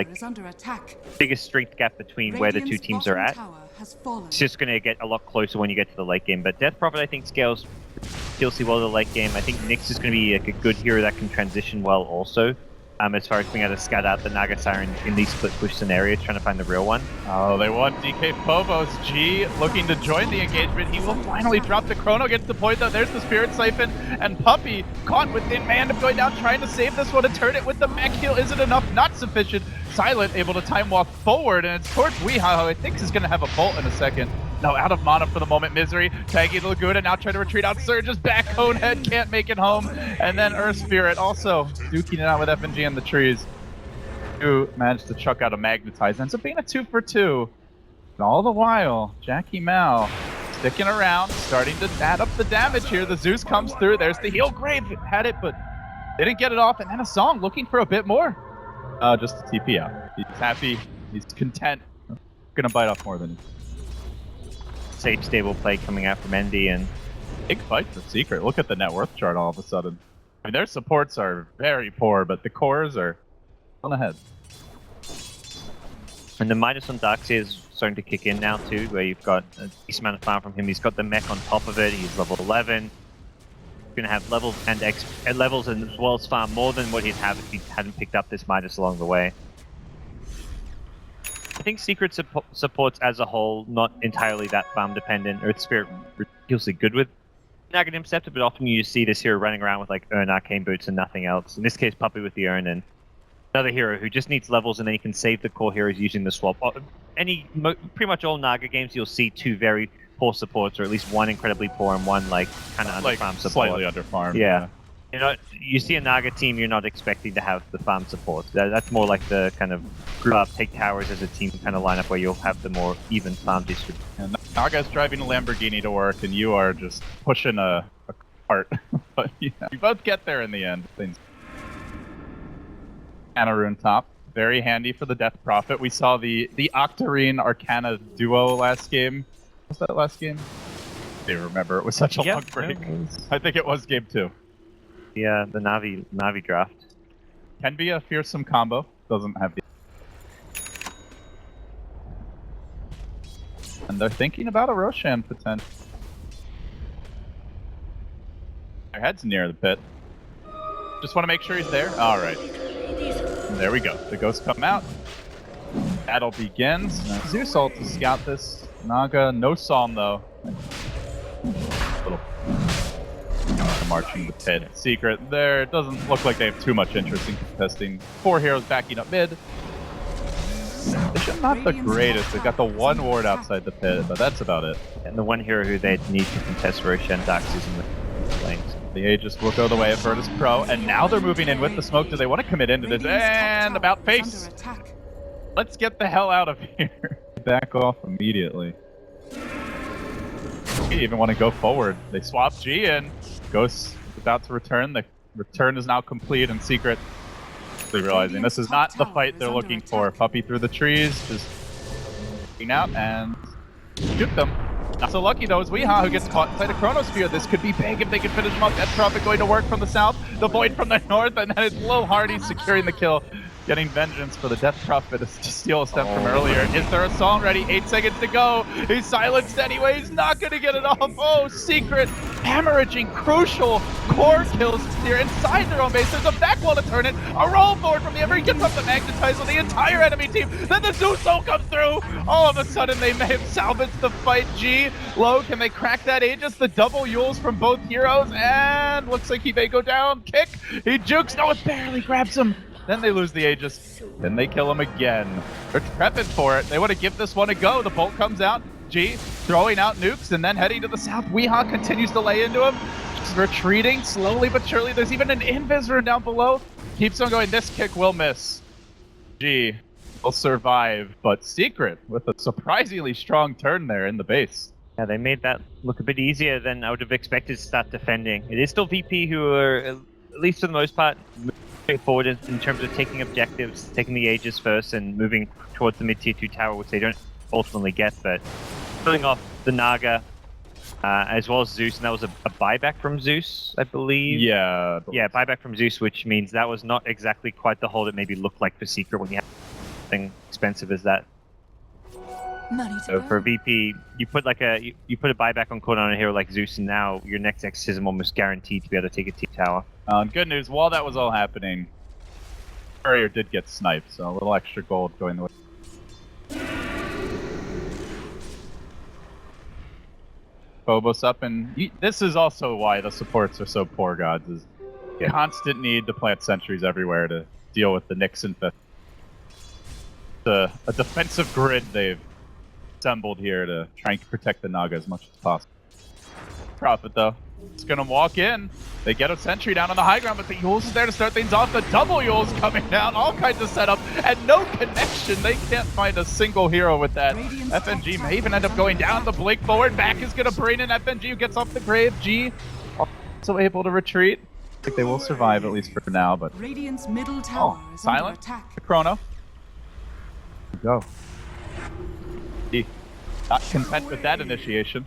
biggest strength gap between where the two teams are at. It's just going to get a lot closer when you get to the late game. But Death Prophet, I think, scales ridiculously well to the late game. I think Nyx is going to be like a good hero that can transition well also. As far as being able to scout out the Naga Siren in these split push scenarios, trying to find the real one. Oh, they want DK Phobos. G looking to join the engagement. He will finally drop the Chrono, gets the point though. There's the Spirit Siphon, and Puppey caught within man of going down, trying to save this one, to turn it with the mech heal. Is it enough? Not sufficient. Silent able to time walk forward, and it's towards Weehaw, who I think is going to have a bolt in a second. No, out of mana for the moment. Misery tagging Laguna, now trying to retreat out. Surges back. Conehead can't make it home. And then Earth Spirit also duking it out with FNG in the trees. Who managed to chuck out a Magnetize. Ends up being a 2 for 2. And all the while, Jackie Mao sticking around, starting to add up the damage here. The Zeus comes through. There's the heal. Grave had it, but didn't get it off. And then a Song looking for a bit more. Just to TP out. He's happy. He's content. Gonna bite off more than safe, stable play coming out from Envy, and big fight for Secret. Look at the net worth chart all of a sudden. I mean, their supports are very poor, but the cores are on ahead. And the minus on Darkseer is starting to kick in now too, where you've got a decent amount of farm from him. He's got the mech on top of it. He's level 11. He's going to have levels and levels as well as farm more than what he'd have if he hadn't picked up this Midas along the way. I think Secret supports as a whole, not entirely that farm dependent. Earth Spirit ridiculously good with Naga Scepter, but often you see this hero running around with like Urn, Arcane Boots, and nothing else. In this case, Puppey with the Urn, and another hero who just needs levels, and then he can save the core heroes using the swap. Pretty much all Naga games, you'll see two very poor supports, or at least one incredibly poor and one like kind of under farm support. Slightly under farm. Yeah. You know, you see a Naga team, you're not expecting to have the farm support. That's more like the kind of group up, take towers as a team kind of lineup where you'll have the more even farm distribution. And Naga's driving a Lamborghini to work, and you are just pushing a cart. But yeah, you both get there in the end. Rune top, very handy for the Death Prophet. We saw the Octarine Arcana duo last game. Was that last game? I don't remember. It was such a long break. I think it was game 2. Yeah, the Navi draft. Can be a fearsome combo. Doesn't have the... And they're thinking about a Roshan potential. Their head's near the pit. Just want to make sure he's there. Alright. There we go. The ghosts come out. Battle begins. Zeus ult to scout this. Naga, no Psalm though. Little marching the pit. Secret there. It doesn't look like they have too much interest in contesting. 4 heroes backing up mid. They're not the greatest. They've got the 1 ward outside the pit, but that's about it. And the 1 hero who they need to contest Roshan Dax is in the lanes. The Aegis will go the way of Virtus.Pro, and now they're moving in with the smoke. Do they want to commit into this? And about face. Let's get the hell out of here. Back off immediately. They even want to go forward. They swap G in. Ghost is about to return. The return is now complete, and Secret realizing this is not the fight they're looking for. Puppy through the trees, just looking out and shoot them. Not so lucky though is Weeha, who gets caught inside a Chronosphere. This could be big if they can finish him up. Death Prophet going to work from the south, the Void from the north, and then it's Lil Hardy securing the kill. Getting vengeance for the Death Prophet to steal a step from earlier. Is there a song ready? 8 seconds to go. He's silenced anyway. He's not going to get it off. Oh, Secret hemorrhaging crucial core kills here inside their own base. There's a back wall to turn it. A roll forward from the Ember. He gets up the Magnetize on the entire enemy team. Then the Zeus ult comes through. All of a sudden, they may have salvaged the fight. G, low, can they crack that Aegis? The double Yules from both heroes. And looks like he may go down. Kick. He jukes. No, it barely grabs him. Then they lose the Aegis. Then they kill him again. They're prepping for it. They want to give this one a go. The bolt comes out. G throwing out nukes and then heading to the south. Weeha continues to lay into him. Just retreating slowly but surely. There's even an invis rune down below. Keeps on going. This kick will miss. G will survive. But Secret with a surprisingly strong turn there in the base. Yeah, they made that look a bit easier than I would have expected to start defending. It is still VP who are, at least for the most part, forward in terms of taking objectives, taking the Aegis first and moving towards the mid-tier 2 tower, which they don't ultimately get, but filling off the Naga as well as Zeus, and that was a buyback from Zeus, I believe. Yeah. Yeah, buyback from Zeus, which means that was not exactly quite the hold it maybe looked like for Secret when you have something expensive as that. So for VP, you put like you put a buyback on corner on a hero like Zeus, and now your next exorcism almost guaranteed to be able to take a T tower. Good news, while that was all happening, Courier did get sniped, so a little extra gold going the way. Phobos up, and this is also why the supports are so poor, gods, is constant need to plant sentries everywhere to deal with the Nyx infest. A defensive grid they've assembled here to try and protect the Naga as much as possible. Prophet though, it's gonna walk in. They get a sentry down on the high ground, but the Yules is there to start things off. The double Yules coming down, all kinds of setup, and no connection. They can't find a single hero with that. FNG may even end up going down. The blink forward, back is gonna bring in FNG, who gets off the grave. G also able to retreat. I think they will survive at least for now, but Radiant's middle tower is silent. under attack. The Chrono. Go. He not content with that initiation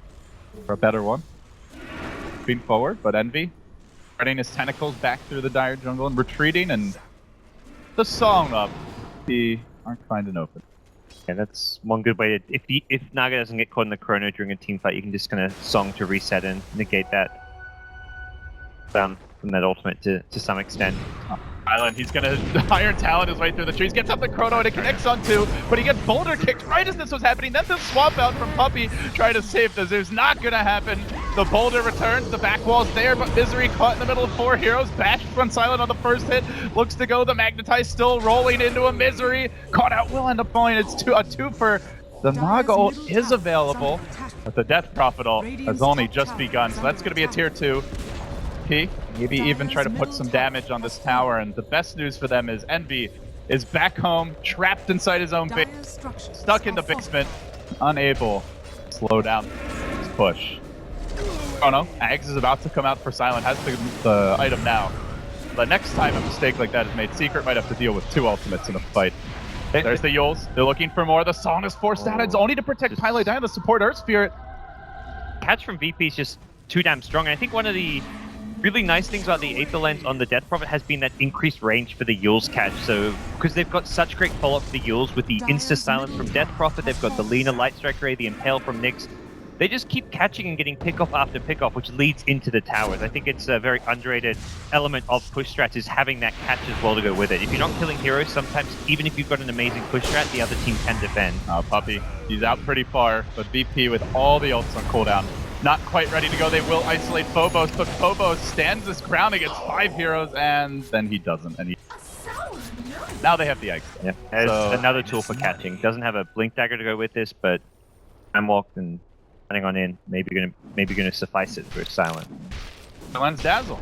for a better one. Moving forward, but Envy spreading his tentacles back through the dire jungle and retreating, and the song up. The aren't finding open. Yeah, that's one good way to. If Naga doesn't get caught in the Chrono during a team fight, you can just kind of song to reset and negate that from that ultimate to some extent. Island, he's gonna Iron Talon his way through the trees, gets up the Chrono and it connects on 2, but he gets boulder kicked right as this was happening. Then the swap out from Puppy trying to save the Zeus. Not gonna happen. The boulder returns, the back wall's there, but Misery caught in the middle of 4 heroes. Bashed from Silent on the first hit, looks to go. The Magnetize still rolling into a Misery. Caught out, will end up falling. It's a 2 for the Naga ult is available, but the Death Prophet ult has only just begun, so that's gonna be a tier 2. Maybe even try to put some damage on this tower, and the best news for them is Envy is back home, trapped inside his own base, stuck in the basement, unable to slow down his push. Oh no, Ags is about to come out for Silent, has the item now. The next time a mistake like that is made, Secret might have to deal with 2 ultimates in a fight. There's the Yules, they're looking for more. The Song is forced out, it's only to protect Pyle down, the support Earth Spirit. catch from VP is just too damn strong. And I think one of the really nice things about the Aether Lens on the Death Prophet has been that increased range for the Yule's catch. So, because they've got such great follow-up for the Yules with the Insta-Silence from Death Prophet, they've got the Lina Light Strike Ray, the Impale from Nyx. They just keep catching and getting pick-off after pick-off, which leads into the towers. I think it's a very underrated element of push strats is having that catch as well to go with it. If you're not killing heroes, sometimes, even if you've got an amazing push strat, the other team can defend. Oh, Puppy. He's out pretty far, but VP with all the ults on cooldown. Not quite ready to go. They will isolate Phobos, but Phobos stands his ground against 5 heroes, and then he doesn't. And now they have the Ice. Yeah, there's another tool for catching. Doesn't have a Blink Dagger to go with this, but I'm walked and running on in. Maybe gonna suffice it for a silent. Lens Dazzle.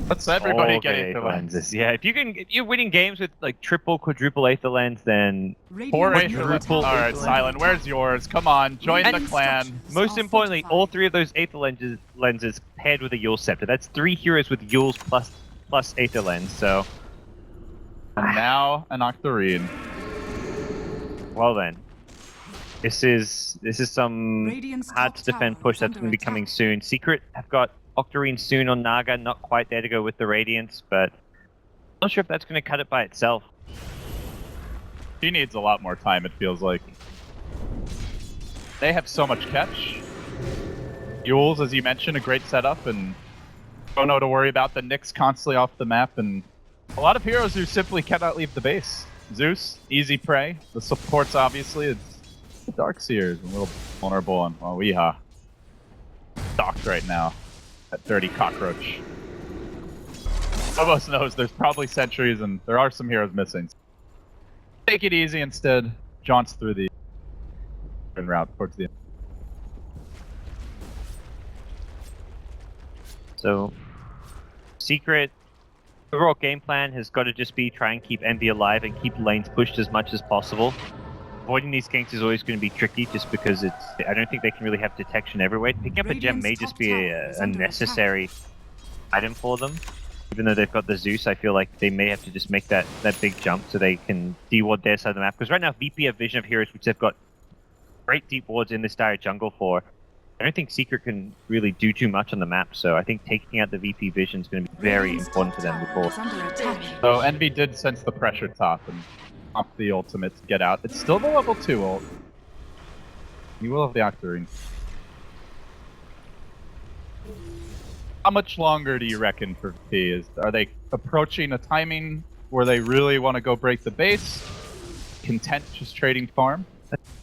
Let's everybody get Aether Lenses. Yeah, if you're winning games with like triple, quadruple Aether Lens, then 4 Aether Lenses. All right, Silent, where's yours? Come on, join the clan. Most importantly, all 3 of those Aether lenses paired with a Yule Scepter. That's 3 heroes with Yules plus Aether Lens. So and now an Octarine. Well then, this is some hard to defend push that's going to be coming soon. Secret have got Octarine soon on Naga, not quite there to go with the Radiance, but I'm not sure if that's going to cut it by itself. She needs a lot more time, it feels like. They have so much catch. Yules, as you mentioned, a great setup, and don't know to worry about the Nyx constantly off the map, and a lot of heroes who simply cannot leave the base. Zeus, easy prey. The supports, obviously, it's the Darkseer is a little vulnerable on Weeha. Docked right now. That dirty cockroach. Phobos knows there's probably sentries and there are some heroes missing. Take it easy instead. Jaunts through the route towards the end. So, Secret overall game plan has got to just be try and keep Envy alive and keep lanes pushed as much as possible. Avoiding these ganks is always going to be tricky just because I don't think they can really have detection everywhere. Picking up a gem may just be a necessary item for them. Even though they've got the Zeus, I feel like they may have to just make that big jump so they can de-ward their side of the map. Because right now VP have Vision of Heroes, which they've got great deep wards in this dire jungle for. I don't think Secret can really do too much on the map, so I think taking out the VP Vision is going to be very important for them before. So Envy did sense the pressure top and off the ultimate to get out. It's still the level 2 ult. You will have the Octarine. How much longer do you reckon for VP? Are they approaching a timing where they really want to go break the base? Content just trading farm?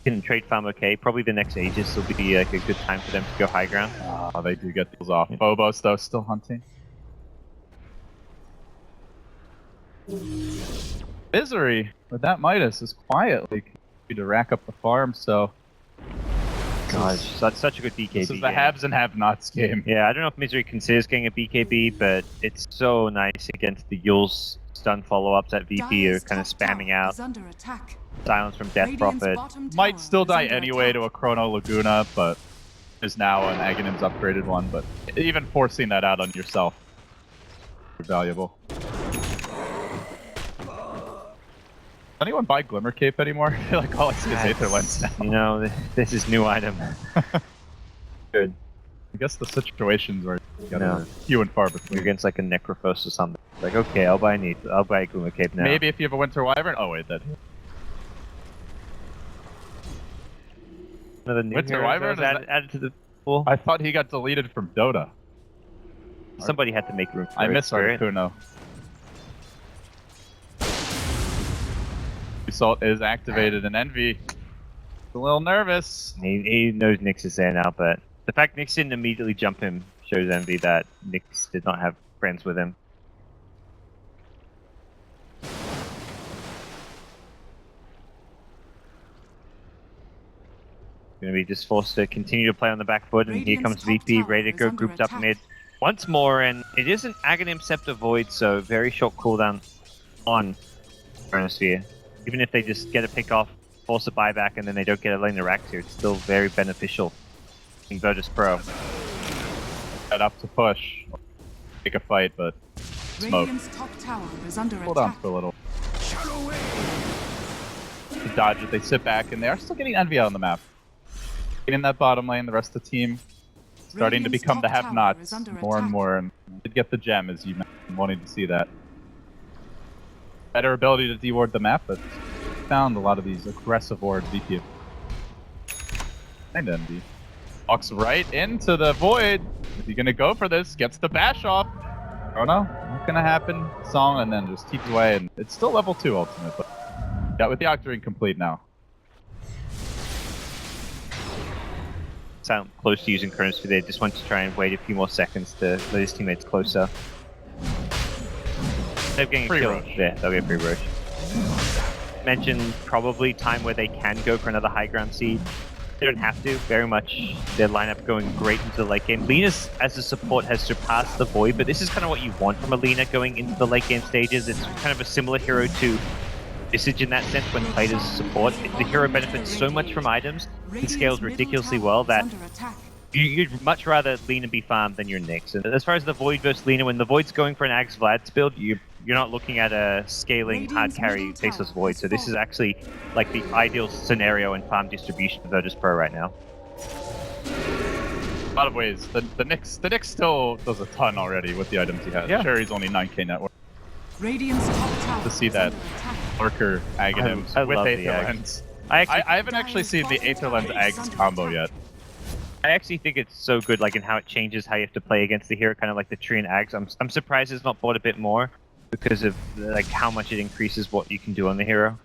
Can trade farm okay. Probably the next Aegis will be like a good time for them to go high ground. Oh, they do get those off. Phobos though, still hunting. Misery with that Midas is quietly to rack up the farm, so... Gosh, that's such a good BKB. This is the haves and have-nots game. Yeah, I don't know if Misery considers getting a BKB, but it's so nice against the Yule's stun follow-ups that VP are kind of spamming out. Silence from Death Prophet. Might still die anyway to a Chrono Laguna, but is now an Aghanim's upgraded one, but even forcing that out on yourself is valuable. Does anyone buy Glimmer Cape anymore? I feel like all I see is Aether Lens now. You know, this is new item. Good. I guess the situations where you gotta few and far between. You're against like a Necrophos or something. Like, okay, I'll buy a Glimmer Cape now. Maybe if you have a Winter Wyvern. Oh wait, that. Another new Winter Wyvern added to the pool. I thought he got deleted from Dota. Somebody had to make room for I miss Articuno. Assault is activated and Envy a little nervous. He knows Nyx is there now, but the fact Nyx didn't immediately jump him shows Envy that Nyx did not have friends with him. Going to be just forced to continue to play on the back foot, and here comes VP ready to go grouped up mid once more, and it is an Aghanim Scepter Void, so very short cooldown on Chronosphere. Even if they just get a pick off, force a buyback, and then they don't get a lane to rack here, it's still very beneficial in Virtus.Pro. Set up to push. Take a fight, but smoke. Hold on for a little. To dodge it, they sit back, and they are still getting Envy out on the map. In that bottom lane, the rest of the team starting to Radiant's become the top tower have-nots is under more and attack. more. And did get the gem, as you mentioned, wanting to see that. Better ability to de-ward the map, but found a lot of these aggressive wards VP. And Envy. Walks right into the void. Is he gonna go for this? Gets the bash off. Oh no, not gonna happen. Song and then just keeps away, and it's still level 2 ultimate, but got with the Octarine complete now. Sound close to using Chronosphere. They just want to try and wait a few more seconds to let his teammates closer. They're getting Free killed. rush. Yeah, they'll get free rush. Mentioned probably time where they can go for another high ground seed. They don't have to. Very much their lineup going great into the late game. Lena's as a support has surpassed the Void, but this is kind of what you want from a Lena going into the late game stages. It's kind of a similar hero to Visage in that sense when played as a support. The hero benefits so much from items, it scales ridiculously well that you'd much rather Lena be farmed than your Nyx. And as far as the Void versus Lena, when the Void's going for an Axe Vlad's build, you're not looking at a scaling hard carry faceless Void. So this is actually like the ideal scenario in farm distribution for Virtus.Pro right now. A lot of ways. The Nyx still does a ton already with the items he has. Yeah. Sure, he's only 9k net worth. Radiant's top tower To see is that under attack. Lurker Aghanim I with love the Aether Ag. Lens. I I haven't actually seen the Aether Lens Ags combo yet. actually think it's so good, like in how it changes how you have to play against the hero, kind of like the tree and Ags. I'm surprised it's not bought a bit more because of like how much it increases what you can do on the hero.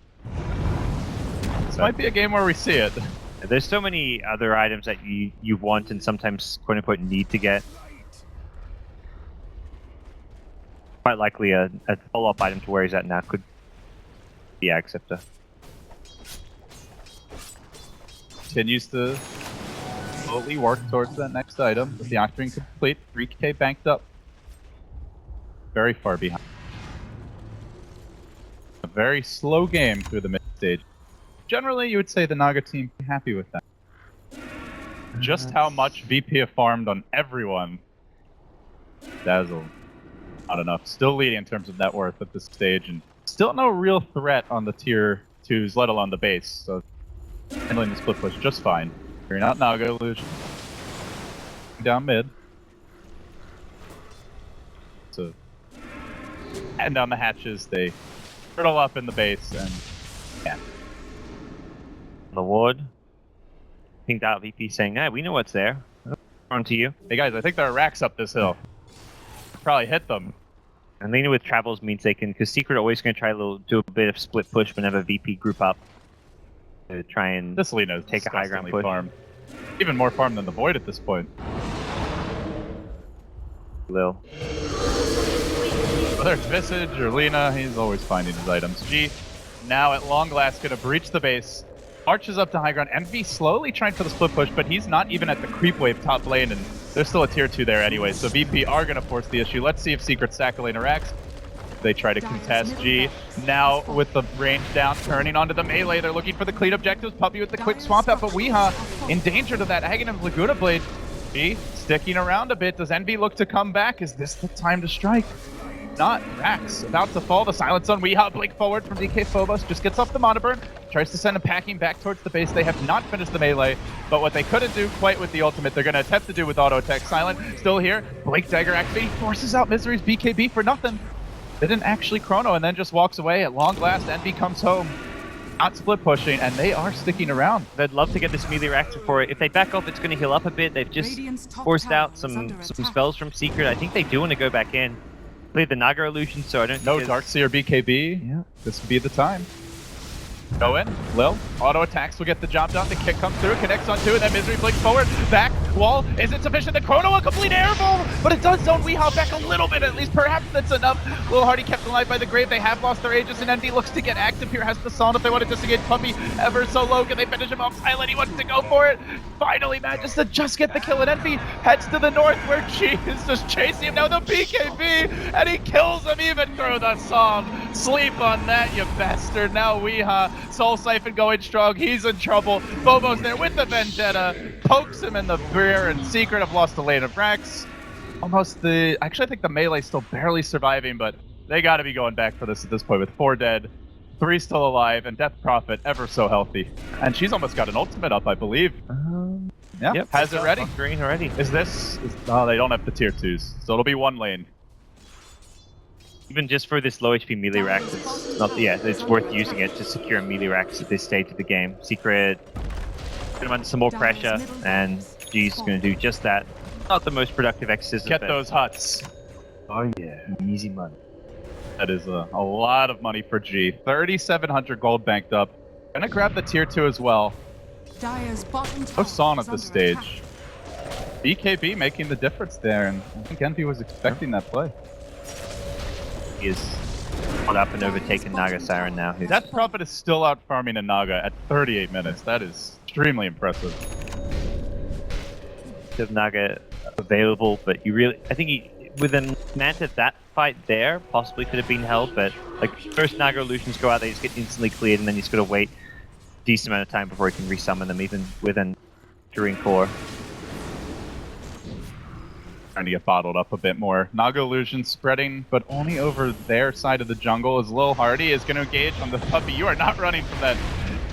This might be a game where we see it. There's so many other items that you want and sometimes quote unquote need to get. Quite likely a follow-up item to where he's at now could be Ag Scepter. Continues to slowly work towards that next item with the Octarine complete. 3k banked up. Very far behind. A very slow game through the mid stage. Generally, you would say the Naga team be happy with that. Just how much VP have farmed on everyone. Dazzle. Not enough. Still leading in terms of net worth at this stage, and still no real threat on the tier 2s, let alone the base. So handling the split push just fine. You're not Naga illusion. Down mid. So and down the hatches, they turtle up in the base, and yeah. The ward. Pinged out VP saying, "Hey, we know what's there. On to you." Hey guys, I think there are racks up this hill. Probably hit them. And Lena with travels means they can, because Secret always going to try to do a bit of split push whenever VP group up to try and This Lena is take a high ground disgustingly push. farm. Even more farm than the Void at this point. Lil. Whether it's Visage or Lena, he's always finding his items. G, now at long last, gonna breach the base. Marches up to high ground. Envy slowly trying for the split push, but he's not even at the creep wave top lane, and there's still a tier 2 there anyway, so VP are gonna force the issue. Let's see if Secret sack a lane interacts. They try to contest G. Now with the range down, turning onto the melee. They're looking for the clean objectives. Puppy with the quick swamp out, but Weeha in danger to that Aghanim Laguna Blade. G sticking around a bit. Does Envy look to come back? Is this the time to strike? Not. Rax about to fall. The silence on Weeha. Blink forward from DK Phobos. Just gets off the Monoburn. Tries to send him packing back towards the base. They have not finished the melee, but what they couldn't do quite with the ultimate, they're going to attempt to do with auto attack. Silent still here. Blink Dagger activating. Forces out Misery's BKB for nothing. They didn't actually chrono and then just walks away. At long last, Envy comes home. Not split pushing, and they are sticking around. They'd love to get this melee reactor for it. If they back off, it's going to heal up a bit. They've just Radiant's top forced tower out is some under attack. spells from Secret. I think they do want to go back in. Play the Naga illusion, so I don't No think Darkseer BKB. Yeah. This would be the time. Go in. Lil. Auto attacks will get the job done. The kick comes through, connects on 2, and then Misery blinks forward. Back. Wall. Is it sufficient? The Chrono a complete airball, but it does zone Weehaw back a little bit at least. Perhaps that's enough. Lil Hardy kept alive by the grave. They have lost their Aegis, and Envy looks to get active here. Has the Song if they want to disengage Puppy ever so low. Can they finish him off? Silent. He wants to go for it. Finally manages to just get the kill, and Envy heads to the north where G is just chasing him. Now the BKB, and he kills him even through the Song. Sleep on that, you bastard. Now Weehaw. Soul Siphon going strong. He's in trouble. Bobo's there with the Vendetta. Pokes him in the rear, and Secret have lost the lane of Rax. Almost the... Actually, I think the melee's still barely surviving, but they got to be going back for this at this point with 4 dead, 3 still alive, and Death Prophet ever so healthy. And she's almost got an ultimate up, I believe. Yeah, Yep, has it ready. Green already. Oh, they don't have the tier 2s, so it'll be one lane. Even just for this low HP melee rack, it's not. Yeah, it's worth using it to secure melee racks at this stage of the game. Secret put him under some more pressure, and G's going to do just that. Not the most productive exercise. Get those huts. Oh yeah, easy money. That is a lot of money for G. 3,700 gold banked up. Gonna grab the tier 2 as well. Dire's bottom No tower Son is at this under attack. stage. BKB making the difference there, and I think Envy was expecting that play. He is caught up and overtaken Naga Siren now. Who's Death Prophet is still out farming a Naga at 38 minutes. That is extremely impressive. of Naga available, but I think with a Manta, that fight there possibly could have been held, but like first Naga illusions go out, they just get instantly cleared, and then he's got to wait a decent amount of time before he can resummon them, even with an Turing core. Trying to get bottled up a bit more. Naga illusion spreading, but only over their side of the jungle, as Lil Hardy is going to engage on the puppy. You are not running from that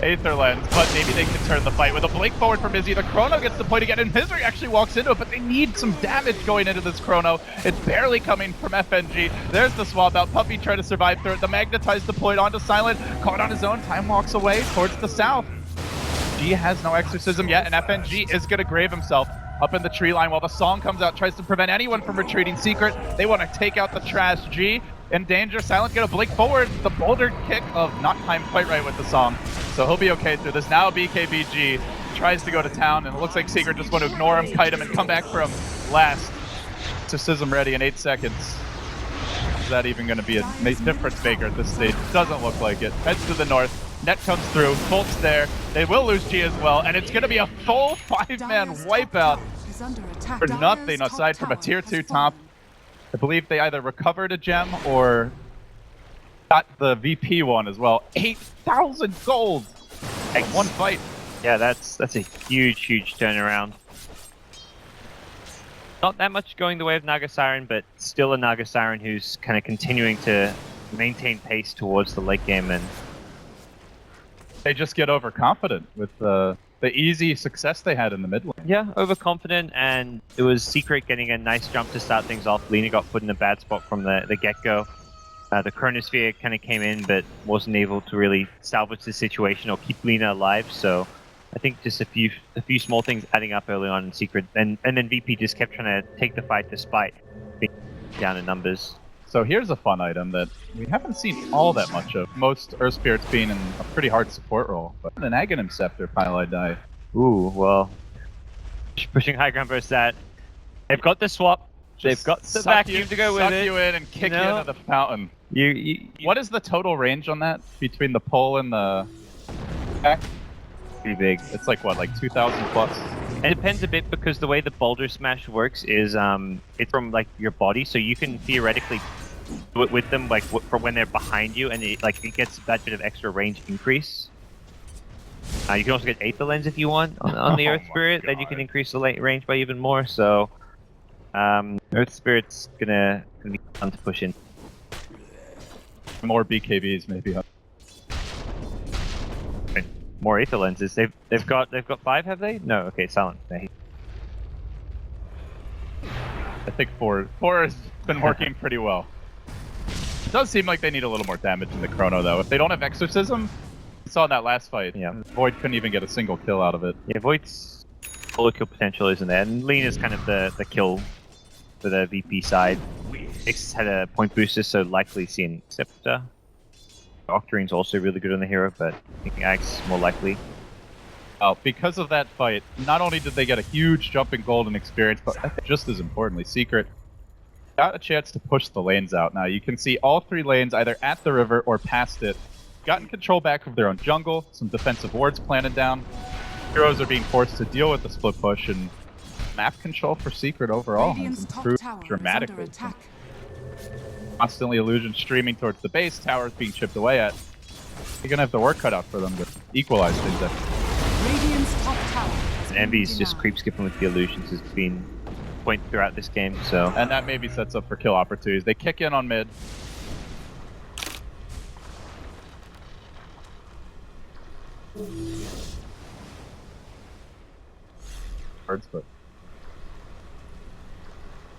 Aether Lens, but maybe they can turn the fight with a blink forward from Izzy. The Chrono gets the point again, and Misery actually walks into it, but they need some damage going into this Chrono. It's barely coming from FNG. There's the swap out. Puppy trying to survive through it. The Magnetize deployed onto Silent, caught on his own. Time walks away towards the south. G has no exorcism yet, and FNG is going to grave himself up in the tree line while the song comes out, tries to prevent anyone from retreating. Secret, they want to take out the trash. G in danger. Silent gonna blink forward. The boulder kick of not timed quite right with the song, so he'll be okay through this. Now BKBG tries to go to town, and it looks like Secret just want to ignore him, kite him, and come back for him last. Exorcism ready in 8 seconds. Is that even going to be a difference maker at this stage? Doesn't look like it. Heads to the north. Net comes through. Bolt's there. They will lose G as well, and it's going to be a full 5-man wipeout for nothing aside from a tier 2 top. I believe they either recovered a gem or got the VP one as well. 8,000 gold at one fight. Yeah, that's a huge turnaround. Not that much going the way of Naga Siren, but still a Naga Siren who's kind of continuing to maintain pace towards the late game, and they just get overconfident with the easy success they had in the mid lane. Yeah, overconfident, and it was Secret getting a nice jump to start things off. Lina got put in a bad spot from the get-go. The Chronosphere kind of came in, but wasn't able to really salvage the situation or keep Lina alive, so I think just a few small things adding up early on in Secret, and then VP just kept trying to take the fight despite being down in numbers. So here's a fun item that we haven't seen all that much of. Most Earth Spirits being in a pretty hard support role, but an Aghanim Scepter Pile die. Ooh, well, pushing high ground versus that. They've got the swap. They've got the vacuum to go with it. Suck you in and kick you into the fountain. What is the total range on that between the pole and the back? Pretty big. It's like what, like 2,000 plus? It depends a bit because the way the boulder smash works is it's from like your body, so you can theoretically do it with them like from when they're behind you, and it gets that bit of extra range increase. You can also get Aether Lens if you want on the Earth Spirit, then you can increase the range by even more. So Earth Spirit's gonna be fun to push in. More BKBs maybe. More Aether Lenses. They've got 5, have they? No. Okay, Silent. I think 4 has been working pretty well. It does seem like they need a little more damage in the Chrono though. If they don't have Exorcism, we saw in that last fight. Yeah. Void couldn't even get a single kill out of it. Yeah, Void's full kill potential isn't there, and Lena's kind of the kill for the VP side. X had a point booster, so likely seeing Scepter. Octarine's also really good on the hero, but I think Ag's more likely. Because of that fight, not only did they get a huge jump in gold and experience, but I think just as importantly, Secret got a chance to push the lanes out. Now you can see all 3 lanes either at the river or past it. Gotten control back of their own jungle, some defensive wards planted down. Heroes are being forced to deal with the split push, and map control for Secret overall has improved dramatically. Constantly illusion streaming towards the base, towers being chipped away at. You're gonna have the work cut out for them to equalize things there. And Envy's just creep skipping with the illusions has been point throughout this game, so. And that maybe sets up for kill opportunities. They kick in on mid. bird split.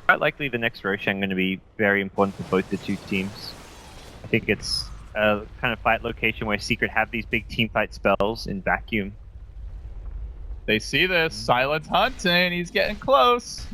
Quite likely the next Roshan going to be very important for both the two teams. I think it's a kind of fight location where Secret have these big team fight spells in vacuum. They see this. Silence hunting. He's getting close.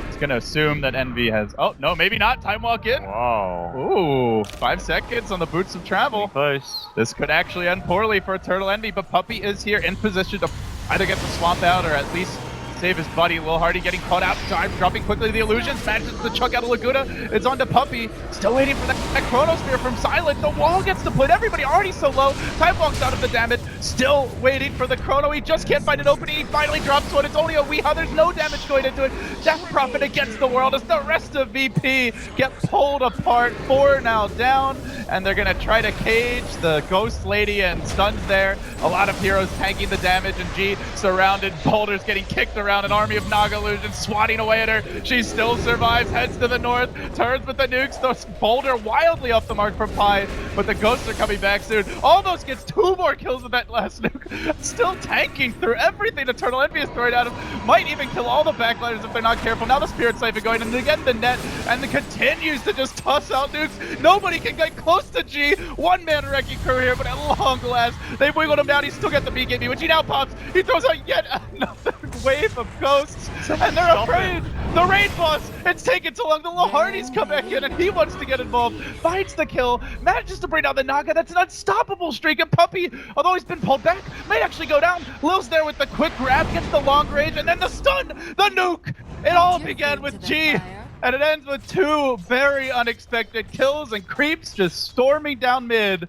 He's going to assume that Envy has... Oh, no, maybe not. Time walk in. Whoa. Ooh, 5 seconds on the boots of travel. Close. This could actually end poorly for Turtle Envy, but Puppey is here in position to either get the swamp out or at least save his buddy. Lil Hardy getting caught out. Time dropping quickly the illusions. Manages to chuck out of Laguna. It's on to Puppey. Still waiting for that Chronosphere from Silent. The wall gets deployed. Everybody already so low. Time walks out of the damage. Still waiting for the Chrono. He just can't find an opening. He finally drops one. It's only a Weehaw. There's no damage going into it. Death Prophet against the world as the rest of VP get pulled apart. 4 now down. And they're going to try to cage the Ghost Lady and stuns there. A lot of heroes tanking the damage, and G surrounded. Boulders getting kicked around. An army of Naga illusions swatting away at her. She still survives, heads to the north, turns with the nukes, throws Boulder wildly off the mark from Pi, but the ghosts are coming back soon. Almost gets 2 more kills with that last nuke. Still tanking through everything the Turtle Envy is throwing at him. Might even kill all the backliners if they're not careful. Now the Spirit Siphon going, and again the net, and it continues to just toss out nukes. Nobody can get close to G. 1-man wrecking crew here, but at long last, they wiggled him down. He's still got the BKB, which he now pops. He throws out yet another wave of ghosts, and they're afraid. The raid boss, it's taken too long. The Lil Hardy's come back in, and he wants to get involved. Finds the kill, manages to bring down the Naga. That's an unstoppable streak. And Puppey, although he's been pulled back, might actually go down. Lil's there with the quick grab, gets the long range, and then the stun, the nuke. It all began with G, and it ends with 2 very unexpected kills, and Creeps just storming down mid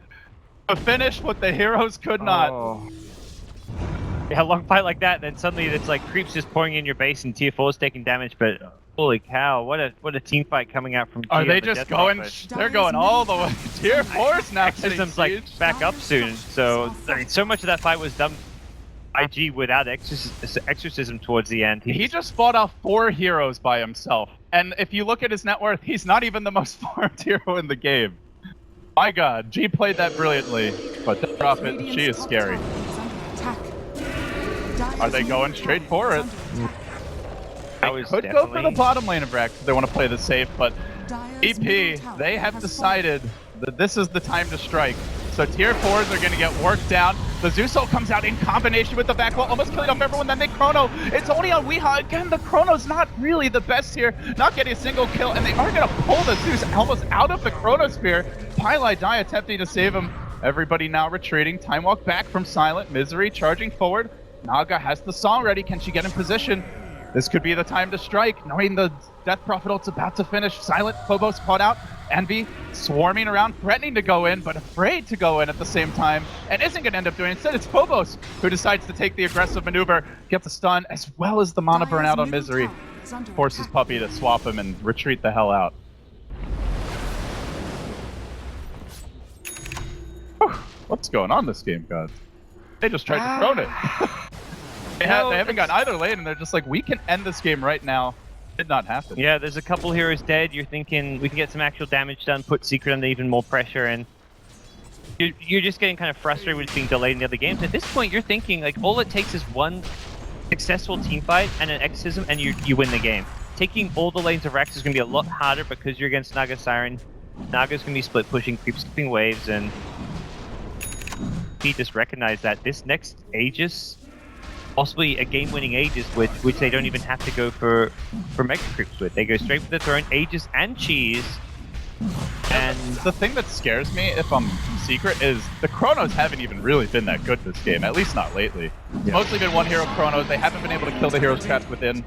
to finish what the heroes could not. Oh. Yeah, a long fight like that, then suddenly it's like Creeps just pouring in your base and tier 4's taking damage, but holy cow, what a team fight coming out from G. Are they just going? They're going all the way. Tier 4's now getting Exorcism's like back up soon, so I mean, so much of that fight was done by G without Exorcism towards the end. He just fought off 4 heroes by himself, and if you look at his net worth, he's not even the most farmed hero in the game. My god, G played that brilliantly, but the Prophet, she is scary. Are they going straight for it? They could go for the bottom lane of Rax if they want to play this safe, but EP, they have decided that this is the time to strike. So tier 4s are going to get worked down. The Zeus ult comes out in combination with the back wall, almost killing off everyone. Then they Chrono. It's only on Weehaw. Again, the Chrono's not really the best here. Not getting a single kill, and they are going to pull the Zeus almost out of the Chronosphere. Pylai Die attempting to save him. Everybody now retreating. Time walk back from Silent. Misery charging forward. Naga has the song ready. Can she get in position? This could be the time to strike, knowing the Death Prophet ult's about to finish. Silent, Phobos caught out. Envy swarming around, threatening to go in, but afraid to go in at the same time, and isn't going to end up doing it. Instead, it's Phobos who decides to take the aggressive maneuver, get the stun, as well as the mana burnout on Misery. Forces Puppey to swap him and retreat the hell out. Whew, what's going on this game, guys? They just tried to throw it. They haven't got either lane, and they're just like, we can end this game right now. Did not happen. Yeah, there's a couple heroes dead. You're thinking we can get some actual damage done, put Secret under even more pressure, and you're just getting kind of frustrated with being delayed in the other games. At this point, you're thinking like all it takes is one successful team fight and an exorcism, and you win the game. Taking all the lanes of Rax is going to be a lot harder because you're against Naga Siren. Naga's going to be split pushing, creep skipping waves, and he just recognized that this next Aegis, possibly a game-winning Aegis with which they don't even have to go for Mega Creeps with. They go straight for the throne, Aegis and Cheese. And the thing that scares me, if I'm Secret, is the Chronos haven't even really been that good this game, at least not lately. It's mostly been one hero Chronos. They haven't been able to kill the heroes trapped within.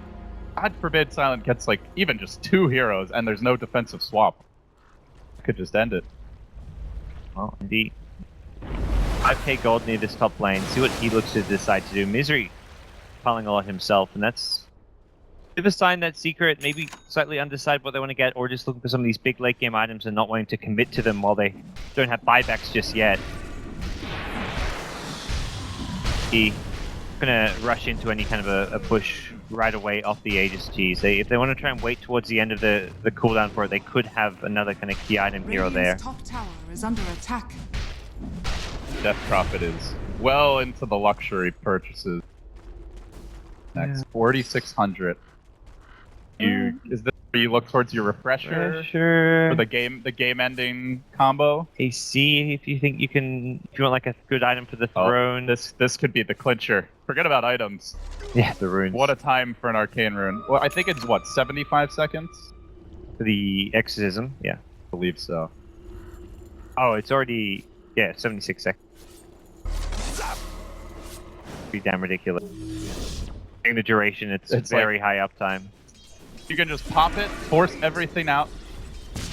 God forbid Silent gets like even just 2 heroes and there's no defensive swap. Could just end it. Well, indeed. 5k gold near this top lane. See what he looks to decide to do. Misery piling a lot himself, and that's a bit of a sign that Secret maybe slightly undecided what they want to get, or just looking for some of these big late game items and not wanting to commit to them while they don't have buybacks just yet. He's gonna rush into any kind of a push right away off the Aegis Cheese. If they want to try and wait towards the end of the cooldown for it, they could have another kind of key item hero there. Top tower is under attack. Death Prophet is well into the luxury purchases. next. 4,600. Is this where you look towards your refresher for the game-ending combo? AC, if you think you can, if you want like a good item for the throne. This could be the clincher. Forget about items. Yeah, the runes. What a time for an arcane rune. Well, I think it's what, 75 seconds? For the exorcism, yeah. I believe so. Oh, it's already 76 seconds. Pretty damn ridiculous. In the duration, it's very high uptime. You can just pop it, force everything out,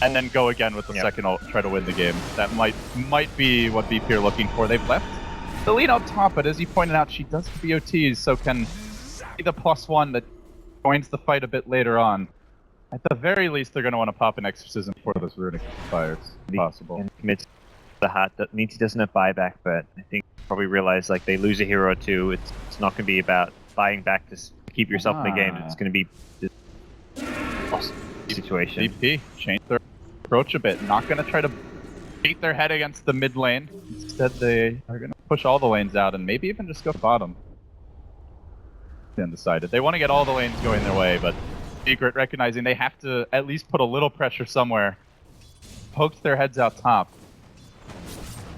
and then go again with the second ult, try to win the game. That might be what BP are looking for. They've left the lead up top, but as you pointed out, she does BOTs, so can be the +1 that joins the fight a bit later on. At the very least, they're going to want to pop an exorcism for those runic fires, if possible. And commits the heart. That means he doesn't have buyback, but I think probably realize like they lose a hero or two. It's not going to be about buying back to keep yourself in the game. It's going to be situation. BP change their approach a bit. Not going to try to beat their head against the mid lane. Instead, they are going to push all the lanes out and maybe even just go bottom. Undecided. They want to get all the lanes going their way, but Secret, recognizing they have to at least put a little pressure somewhere, poked their heads out top.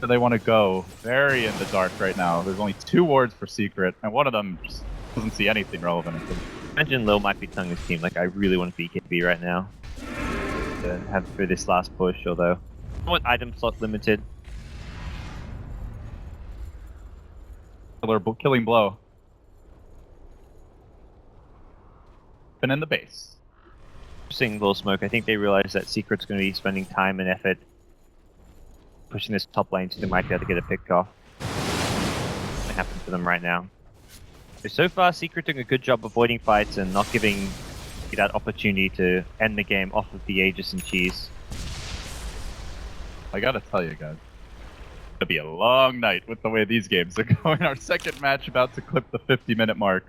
So they want to go very in the dark right now. There's only 2 wards for Secret, and one of them just doesn't see anything relevant. Imagine Lil might be telling his team, like, I really want to be KB right now. To have for this last push, although somewhat item slot limited. Killing blow. And in the base. Seeing Little Smoke, I think they realize that Secret's going to be spending time and effort pushing this top lane, so they might be able to get a pick off. It happen for them right now. So far, Secret doing a good job avoiding fights and not giving that opportunity to end the game off of the Aegis and Cheese. I gotta tell you guys, it'll be a long night with the way these games are going. Our second match about to clip the 50-minute mark.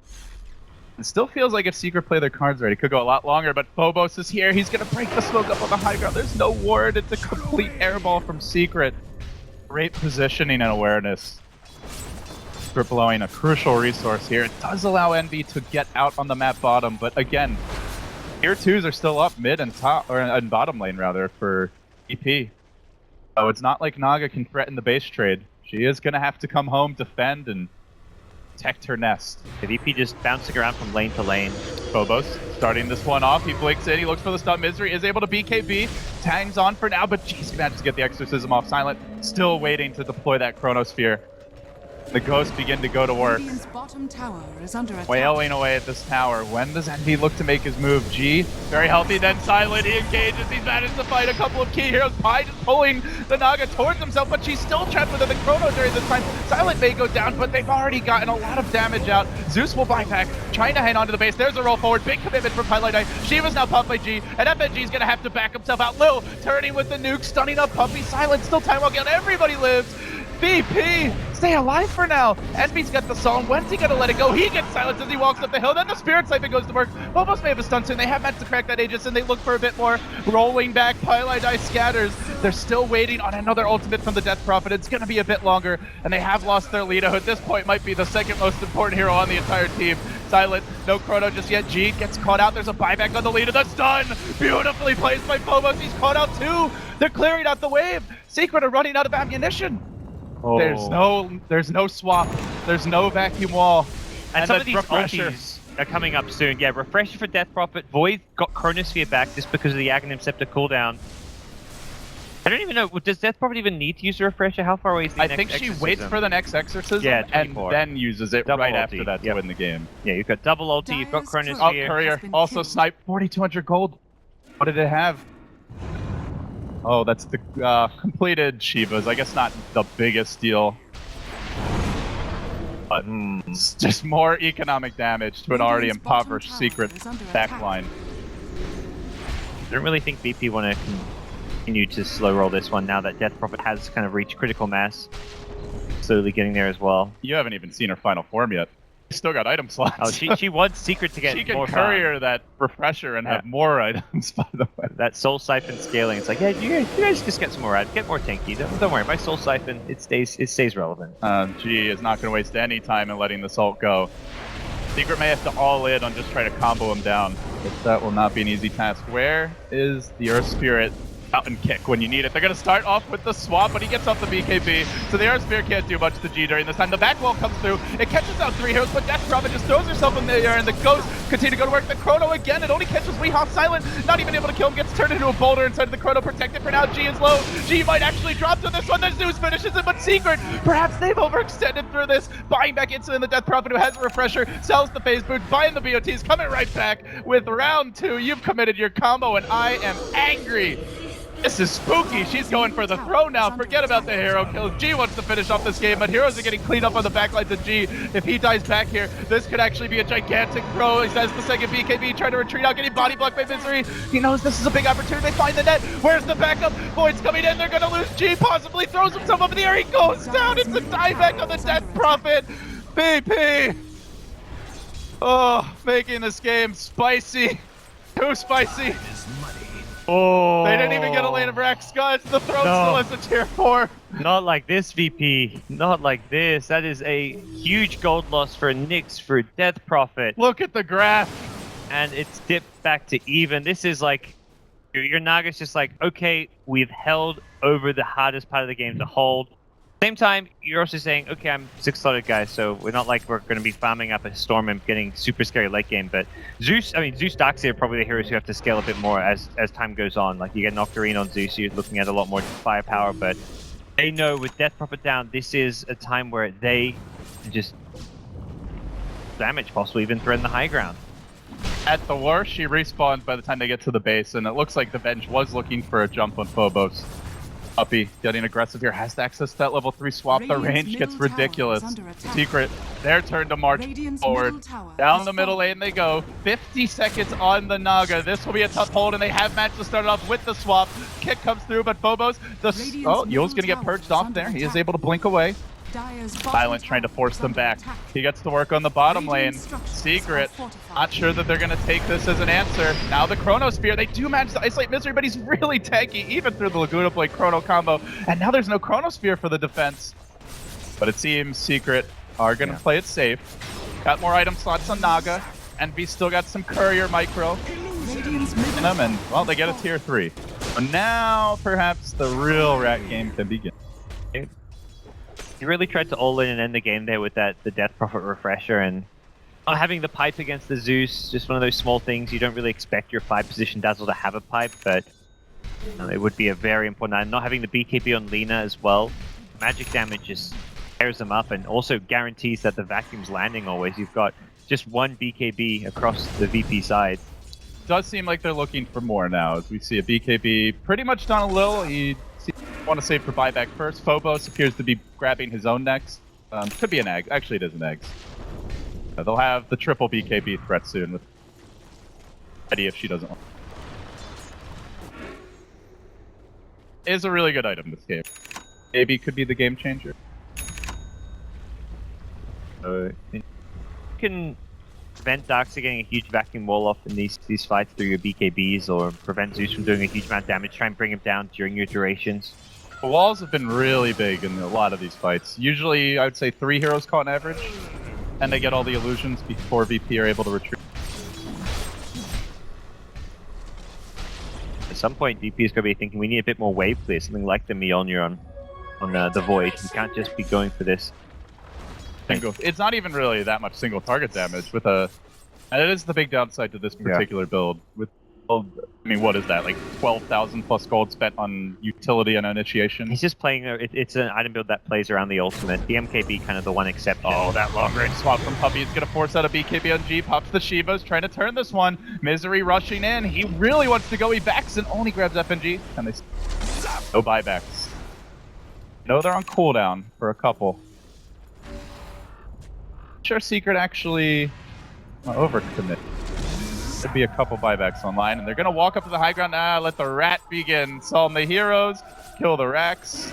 It still feels like if Secret play their cards right, it could go a lot longer, but Phobos is here. He's gonna break the smoke up on the high ground. There's no ward. It's a complete airball from Secret. Great positioning and awareness. Secret blowing a crucial resource here. It does allow Envy to get out on the map bottom, but again, tier 2s are still up mid and top, or in bottom lane rather, for EP. So it's not like Naga can threaten the base trade. She is gonna have to come home, defend, and protect her nest. The VP just bouncing around from lane to lane. Phobos starting this one off. He blinks in, he looks for the stun. Misery is able to BKB. Tangs on for now, but G's manages to get the exorcism off. Silent still waiting to deploy that Chronosphere. The ghosts begin to go to work. Radiant's bottom tower is under attack. Wailing away at this tower. When does Envy look to make his move? G, very healthy, then Silent. He engages. He's managed to fight a couple of key heroes. Pi just pulling the Naga towards himself, but she's still trapped within the Chronos area this time. Silent may go down, but they've already gotten a lot of damage out. Zeus will buy back, trying to hang onto the base. There's a roll forward. Big commitment from Highlight Eye. Shiva's now pumped by G, and FNG's gonna have to back himself out. Lil turning with the nuke, stunning up Puppy. Silent still time walking out. Everybody lives. BP, stay alive for now. Envy's got the song. When's he gonna let it go? He gets silenced as he walks up the hill. Then the Spirit Siphon goes to work. Phobos may have a stun soon. They have managed to crack that Aegis, and they look for a bit more. Rolling back, Pylite Eye scatters. They're still waiting on another ultimate from the Death Prophet. It's gonna be a bit longer, and they have lost their leader, who at this point might be the second most important hero on the entire team. Silent, no Chrono just yet. G gets caught out. There's a buyback on the leader. The stun, beautifully placed by Phobos. He's caught out too. They're clearing out the wave. Secret are running out of ammunition. Oh. There's no swap. There's no vacuum wall. And some the of these Refresher ultis are coming up soon. Yeah, Refresher for Death Prophet. Void got Chronosphere back just because of the Aghanim Scepter cooldown. I don't even know, does Death Prophet even need to use the Refresher? How far away is the next think she waits for the next exorcism, yeah, and then uses it double right ulti. after that to win the game. Yeah, you've got double ulti, you've got Dire's Chronosphere. Oh, Courier also sniped 4,200 gold. What did it have? Oh, that's the completed Shivas. I guess not the biggest deal. But it's just more economic damage to an already Radiant's bottom impoverished tower Secret is under attack. backline. I don't really think BP want to continue to slow roll this one now that Death Prophet has kind of reached critical mass. Slowly getting there as well. You haven't even seen her final form yet. She's still got item slots. Oh, she wants Secret to get she can more courier that refresher and have more items, by the way. that Soul Siphon scaling. It's like, yeah, you guys just get some more items, get more tanky. Don't worry, my Soul Siphon, it stays relevant. G is not going to waste any time in letting this ult go. Secret may have to all in on just trying to combo him down, but that will not be an easy task. Where is the Earth Spirit Mountain Kick when you need it? They're going to start off with the swap, but he gets off the BKB, so the Earth Spirit can't do much to G during this time. The back wall comes through, it catches out 3 heroes, but Death Prophet just throws herself in the air, and the Ghost continue to go to work. The Chrono again, it only catches Weehaw silent, not even able to kill him, gets turned into a boulder inside of the Chrono, protected for now. G is low, G might actually drop to this one, then Zeus finishes it, but Secret, perhaps they've overextended through this, buying back instantly the Death Prophet who has a refresher, sells the phase boot, buying the BOTs, coming right back with round 2. You've committed your combo, and I am angry. This is spooky. She's going for the throw now. Forget about the hero kills. G wants to finish off this game, but heroes are getting cleaned up on the backlines of G. If he dies back here, this could actually be a gigantic throw. He says the second BKB trying to retreat out, getting body blocked by Misery. He knows this is a big opportunity. They find the net. Where's the backup? Void's coming in. They're going to lose G. Possibly throws himself up in the air. He goes down. It's a dieback on the Death Prophet. BP. Oh, making this game spicy. Too spicy. Oh, They didn't even get a lane of Rex, guys. The throw still has a tier 4. not like this, VP. Not like this. That is a huge gold loss for Nyx, for Death Prophet. Look at the graph. And it's dipped back to even. This is like, your Naga's just like, okay, we've held over the hardest part of the game to hold. Same time, you're also saying, okay, I'm 6-slotted guys, so we're not like we're going to be farming up a Storm and getting super scary late game. But Zeus, Darkseid are probably the heroes who have to scale a bit more as time goes on. Like, you get an Octarine on Zeus, you're looking at a lot more firepower, but they know with Death Prophet down, this is a time where they can just damage, possibly even threaten the high ground. At the worst, she respawns by the time they get to the base, and it looks like the bench was looking for a jump on Phobos. Uppy getting aggressive here, has to access that level 3 swap. The range gets ridiculous. Secret, their turn to march forward. Down the middle lane they go. 50 seconds on the Naga. This will be a tough hold, and they have managed to start it off with the swap. Kick comes through, but Phobos, Yule's gonna get purged off there. He is able to blink away. Silent trying to force them back. He gets to work on the bottom lane. Secret, not sure that they're going to take this as an answer. Now the Chronosphere, they do manage to isolate Misery, but he's really tanky, even through the Laguna Blade Chrono combo. And now there's no Chronosphere for the defense. But it seems Secret are going to play it safe. Got more item slots on Naga, and we still got some Courier Micro in them, and, well, they get a tier 3. So now, perhaps, the real rat game can begin. He really tried to all in and end the game there with the Death Prophet refresher, and not having the pipe against the Zeus, just one of those small things. You don't really expect your 5-position Dazzle to have a pipe, but it would be a very important item. Not having the BKB on Lina as well, magic damage just tears them up, and also guarantees that the vacuum's landing always. You've got just one BKB across the VP side. Does seem like they're looking for more now, as we see a BKB pretty much done a little. He want to save for buyback first. Phobos appears to be grabbing his own next. Could be an egg. Actually, it is an egg. They'll have the triple BKB threat soon with Eddie if she doesn't want. Is a really good item this game. Maybe could be the game changer. You can prevent Darkseid getting a huge vacuum wall off in these fights through your BKBs, or prevent Zeus from doing a huge amount of damage. Try and bring him down during your durations. The walls have been really big in a lot of these fights. Usually, I would say 3 heroes caught on average, and they get all the illusions before VP are able to retreat. At some point, VP is going to be thinking we need a bit more wave clear, something like the Mjolnir on the Void. You can't just be going for this. It's not even really that much single target damage with a, and it is the big downside to this particular build. With, I mean, what is that, like 12,000 plus gold spent on utility and initiation? He's just playing, it's an item build that plays around the ultimate. The MKB kind of the one exception. Oh, that long range swap from Puppy is going to force out a BKB on G, pops the Shivas, trying to turn this one. Misery rushing in, he really wants to go, he backs and only grabs FNG, and they no buybacks. No, they're on cooldown for a couple. Sure, Secret actually overcommit. Could be a couple buybacks online, and they're gonna walk up to the high ground. Let the rat begin. Solve the heroes, kill the Rex,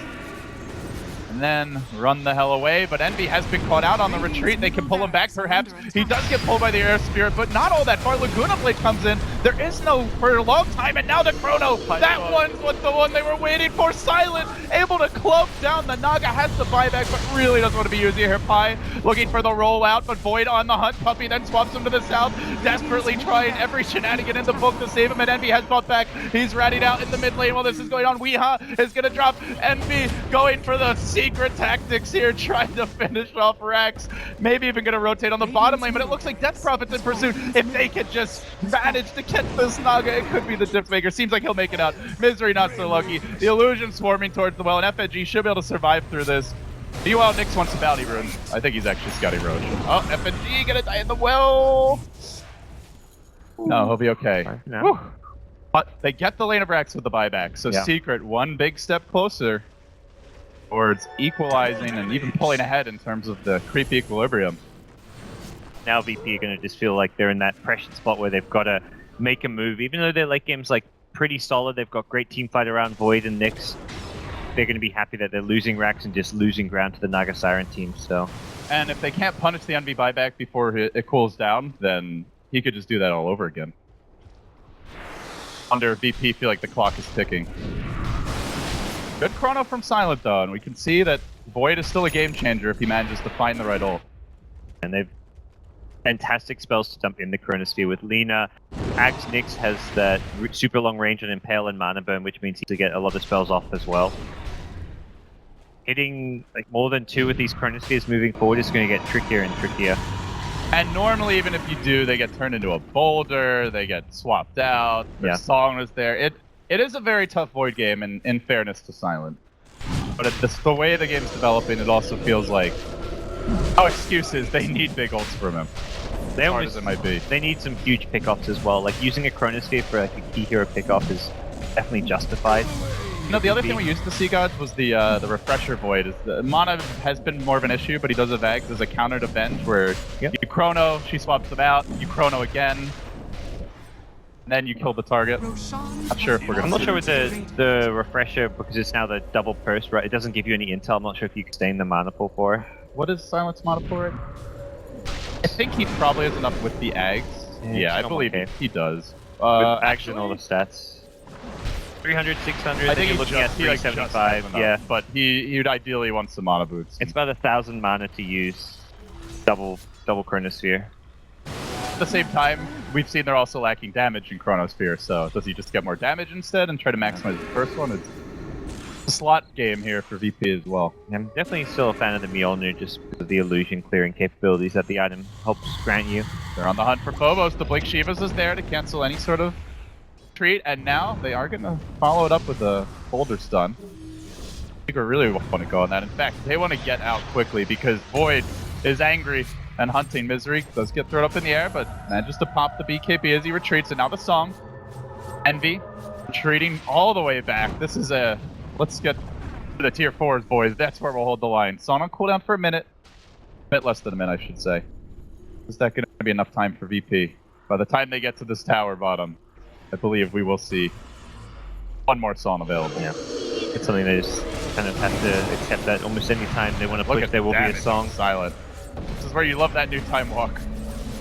and then run the hell away. But Envy has been caught out on the retreat. They can pull him back, perhaps. He does get pulled by the Air Spirit, but not all that far. Laguna Blade comes in, There is no for a long time, and now the Chrono. That one's what the one they were waiting for. Silent, able to cloak down. The Naga has the buyback, but really doesn't want to be using here. Pi looking for the rollout, but Void on the hunt. Puppy then swaps him to the south, desperately trying every shenanigan in the book to save him, and Envy has bought back. He's ratted out in the mid lane while this is going on. Weeha is going to drop. Envy going for the secret tactics here, trying to finish off Rax. Maybe even going to rotate on the bottom lane, but it looks like Death Prophet's in pursuit. If they could just manage to get this Naga, it could be the difference maker. Seems like he'll make it out. Misery not so lucky. The illusion swarming towards the well, and FNG should be able to survive through this. Meanwhile, Nyx wants a bounty rune. I think he's actually Scotty Roach. Oh, FNG gonna die in the well. No, he'll be okay. No. But they get the lane of Rax with the buyback, so Secret one big step closer towards equalizing and even pulling ahead in terms of the creep equilibrium. Now VP are going to just feel like they're in that pressure spot where they've got to make a move. Even though their late game's like pretty solid, they've got great team fight around Void and Nyx. They're going to be happy that they're losing Rax and just losing ground to the Naga Siren team. So, and if they can't punish the Envy buyback before it cools down, then he could just do that all over again. Under VP, feel like the clock is ticking. Good chrono from Silent though, and we can see that Void is still a game changer if he manages to find the right ult. And they've fantastic spells to dump in the Chronosphere with Lina. Axe Nyx has that super long range on Impale and Mana Burn, which means he can get a lot of spells off as well. Hitting like more than 2 of these Chronospheres moving forward is going to get trickier and trickier. And normally, even if you do, they get turned into a boulder, they get swapped out, the song is there. It is a very tough Void game, in fairness to Silent. But the way the game's developing, it also feels like, oh, excuses, they need big ults from him. They hard as it might be. They need some huge pickoffs as well. Like using a Chronosphere for like a key hero pickoff is definitely justified. No, the other thing we used to see, gods, was the refresher Void. Is the mana has been more of an issue, but he does have Ags as a counter to Benj, where you chrono, she swaps them out, you chrono again, and then you kill the target. Not sure if we're gonna. I'm not sure with the refresher because it's now the double burst, right? It doesn't give you any intel. I'm not sure if you can stay in the mana pool for it. What is Silent's mana for it? I think he probably has enough with the Ags. Yeah, I believe he does. With Ags and all the stats. 300, 600, I think you're looking at 375, yeah. But he'd ideally want some mana boots. It's about 1,000 mana to use double Chronosphere. At the same time, we've seen they're also lacking damage in Chronosphere, so does he just get more damage instead and try to maximize the first one? It's a slot game here for VP as well. I'm definitely still a fan of the Mjolnir just because of the illusion clearing capabilities that the item helps grant you. They're on the hunt for Phobos. The Blink Shivas is there to cancel any sort of retreat, and now they are going to follow it up with a boulder stun. I think we really want to go on that. In fact, they want to get out quickly because Void is angry and hunting. Misery does get thrown up in the air, but manages to pop the BKB as he retreats, and now the song. Envy retreating all the way back. This is a... Let's get to the tier 4s, boys. That's where we'll hold the line. Song on cooldown for a minute. A bit less than a minute, I should say. Is that going to be enough time for VP? By the time they get to this tower bottom, I believe we will see one more song available. Yeah, it's something they just kind of have to accept that almost any time they want to push, there will be a song. Silent. This is where you love that new time walk.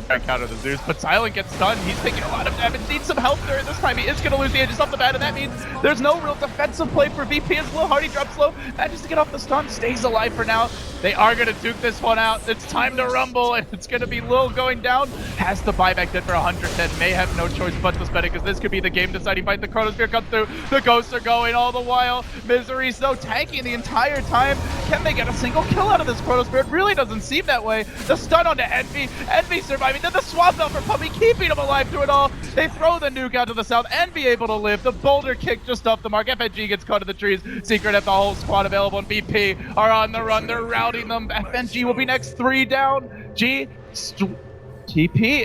Try and counter the Zeus, but Silent gets stunned. He's taking a lot of damage. Needs some help during this time. He is going to lose the edges off the bat, and that means there's no real defensive play for VP as Lil Hardy drops low. Manages to get off the stun, stays alive for now. They are going to duke this one out. It's time to rumble, and it's going to be Lil going down. Has the buyback dead for 110. May have no choice but to spend it, because this could be the game-deciding fight. The Chronosphere comes through. The Ghosts are going all the while. Misery's though tanking the entire time. Can they get a single kill out of this Chronosphere? It really doesn't seem that way. The stun onto Envy. Envy surviving. Then the swap out for Puppy, keeping him alive through it all. They throw the nuke out to the south and be able to live. The boulder kick just off the mark. FNG gets caught in the trees. Secret have the whole squad available, and BP are on the run. They're routing them. FNG will be next, 3 down. TP,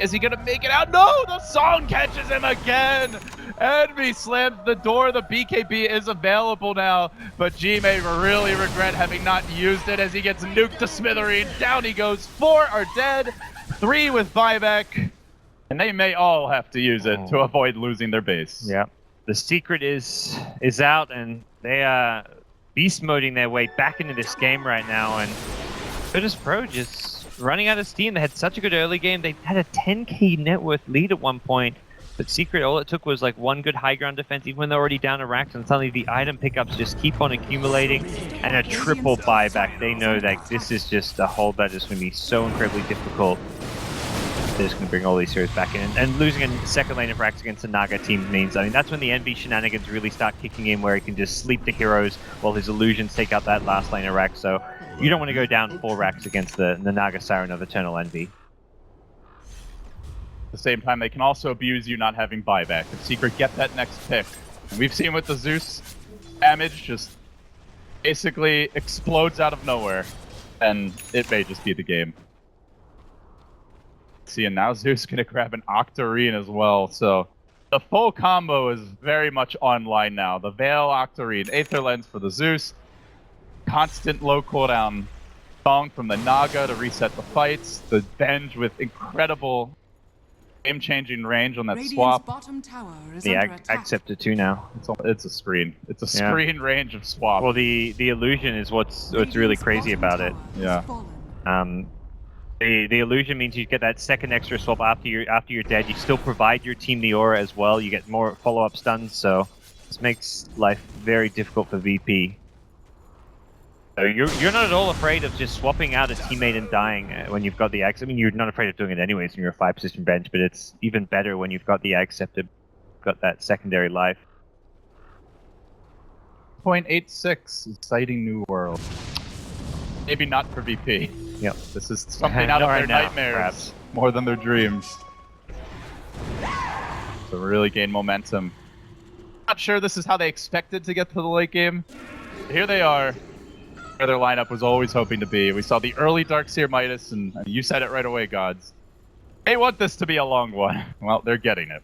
is he gonna make it out? No, the song catches him again. Envy slams the door. The BKB is available now, but G may really regret having not used it as he gets nuked to smithereens. Down he goes. 4 are dead, 3 with buyback, and they may all have to use it to avoid losing their base. Yeah, the Secret is out, and they are beast moding their way back into this game right now, and Virtus.Pro just running out of steam. They had such a good early game. They had a 10k net worth lead at one point. But Secret, all it took was like one good high ground defense, even when they're already down a rack, and suddenly the item pickups just keep on accumulating, and a triple buyback. They know that this is just a hold that is going to be so incredibly difficult. They're just going to bring all these heroes back in. And losing a second lane of racks against the Naga team means, I mean, that's when the Envy shenanigans really start kicking in, where he can just sleep the heroes while his illusions take out that last lane of racks. So you don't want to go down 4 racks against the Naga Siren of Eternal Envy. At the same time, they can also abuse you not having buyback. If Secret get that next pick. And we've seen with the Zeus, damage just basically explodes out of nowhere. And it may just be the game. See, and now Zeus gonna grab an Octarine as well, so the full combo is very much online now. The Veil, Octarine, Aether Lens for the Zeus, constant low cooldown song from the Naga to reset the fights, the Venge with incredible game-changing range on that Radiant's swap. bottom tower is The under attack. Acceptor too now. It's a screen. It's a screen range of swap. Well, the illusion is what's really Radiant's crazy bottom about it. tower has Yeah. fallen. The illusion means you get that second extra swap after you're dead. You still provide your team the aura as well. You get more follow-up stuns, so this makes life very difficult for VP. So you're not at all afraid of just swapping out a teammate and dying when you've got the Axe. I mean, you're not afraid of doing it anyways when you're a 5-position bench, but it's even better when you've got the Accepted, got that secondary life. 0.86, exciting new world. Maybe not for VP. Yep. This is something out of their nightmares, perhaps. more than their dreams. So really gain momentum. Not sure this is how they expected to get to the late game. But here they are, where their lineup was always hoping to be. We saw the early Darkseer Midas, and you said it right away, Gods. They want this to be a long one. Well, they're getting it.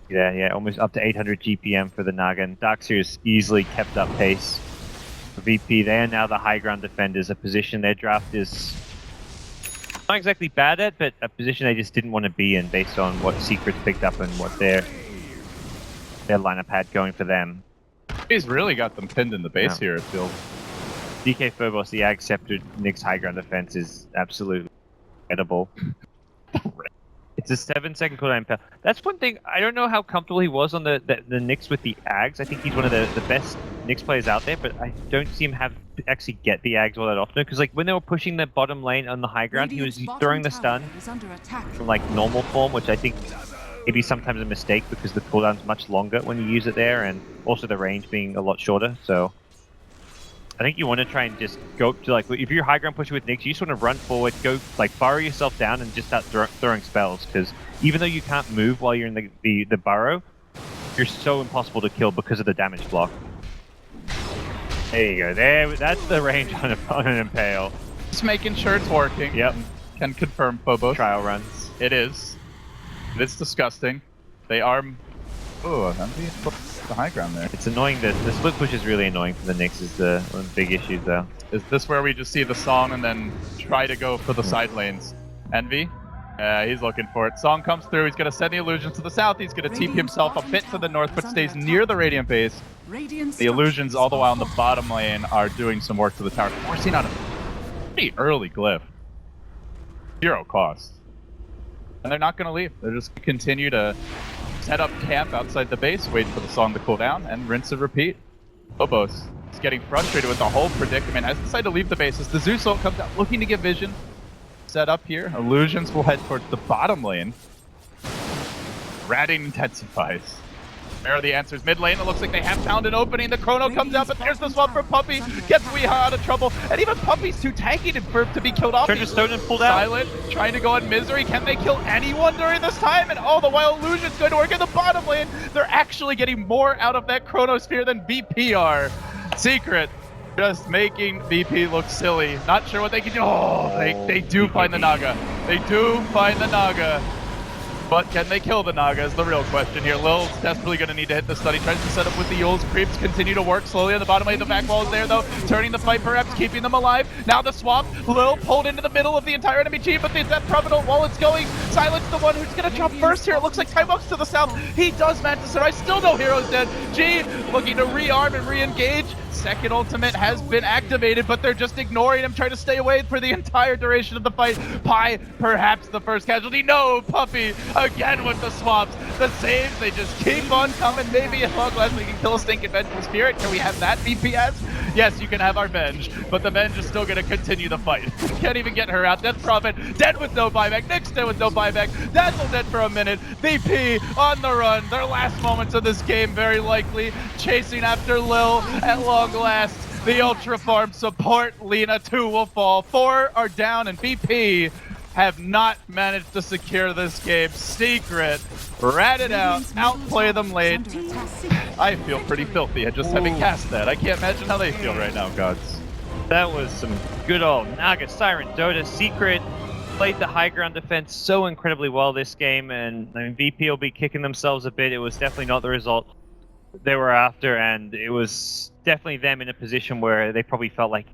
Yeah, almost up to 800 GPM for the Naga, and Darkseer's easily kept up pace. For VP, they are now the high ground defenders, a position their draft is not exactly bad at, but a position they just didn't want to be in based on what Secrets picked up and what their lineup had going for them. He's really got them pinned in the base here, it feels. DK Phobos, the Accepted Nyx high ground defense is absolutely edible. It's a 7-second cooldown impale. That's one thing, I don't know how comfortable he was on the Nyx with the Ags. I think he's one of the best Nyx players out there, but I don't see him actually get the Ags all that often. Because like when they were pushing the bottom lane on the high ground, he was throwing the stun from like normal form, which I think maybe sometimes a mistake because the cooldown's much longer when you use it there, and also the range being a lot shorter. So I think you want to try and just go to like, if you're high ground pushing with Nyx, you just want to run forward, go like burrow yourself down and just start throwing spells, because even though you can't move while you're in the burrow, you're so impossible to kill because of the damage block. There you go, that's the range on an Impale. Just making sure it's working. Yep. Can confirm Phobos. Trial runs. It is. It's disgusting. They are... Oh, Envy put the high ground there. It's annoying, the split push is really annoying for the Nyx, is one of the big issues though. Is this where we just see the Song and then try to go for the side lanes? Envy? He's looking for it. Song comes through, he's going to send the illusions to the south, he's going to TP himself a bit to the north, but stays near the Radiant base. The illusions all the while in the bottom lane are doing some work to the tower, forcing out a pretty early glyph. 0 cost. And they're not going to leave. They're just going to continue to set up camp outside the base, wait for the Song to cool down, and rinse and repeat. Phobos is getting frustrated with the whole predicament, has decided to leave the base as the Zeus ult comes out looking to get vision. Set up here. Illusions will head towards the bottom lane. Ratting intensifies. There are the answers. Mid lane, it looks like they have found an opening. The Chrono comes out, but there's the swap for Puppey. Gets Weeha out of trouble. And even Puppey's too tanky to be killed off. Turned to stone and pulled out. Silent, trying to go on Misery. Can they kill anyone during this time? And all the while, Illusion's going to work in the bottom lane. They're actually getting more out of that Chronosphere than VP are. Secret just making VP look silly. Not sure what they can do. Oh, they do find the Naga. They do find the Naga. But can they kill the Naga is the real question here. Lil's desperately going to need to hit the stun. He tries to set up with the Yules. Creeps continue to work slowly on the bottom lane. The back wall is there though, turning the fight perhaps, keeping them alive. Now the swap. Lil pulled into the middle of the entire enemy team, but the Death Provident while it's going. Silence the one who's going to jump first here. It looks like Time Walks to the south. He does manage to survive. Still no heroes dead. G looking to rearm and re-engage. second ultimate has been activated, but they're just ignoring him, trying to stay away for the entire duration of the fight. Pi, perhaps the first casualty. No, Puppy, again with the swaps. The saves, they just keep on coming. Maybe at long last we can kill a stinking Vengeful Spirit. Can we have that VPS? Yes, you can have our Venge, but the Venge is still going to continue the fight. Can't even get her out. Death Prophet dead with no buyback. Nick's dead with no buyback. Dazzle dead for a minute. VP on the run. Their last moments of this game, very likely. Chasing after Lil at long last. The Ultra Farm support. Lina 2 will fall. 4 are down, and VP have not managed to secure this game. Secret, rat it out, outplay them late. I feel pretty filthy at just having cast that. I can't imagine how they feel right now, gods. That was some good old Naga Siren Dota. Secret played the high ground defense so incredibly well this game, and I mean, VP will be kicking themselves a bit. It was definitely not the result they were after, and it was definitely them in a position where they probably felt like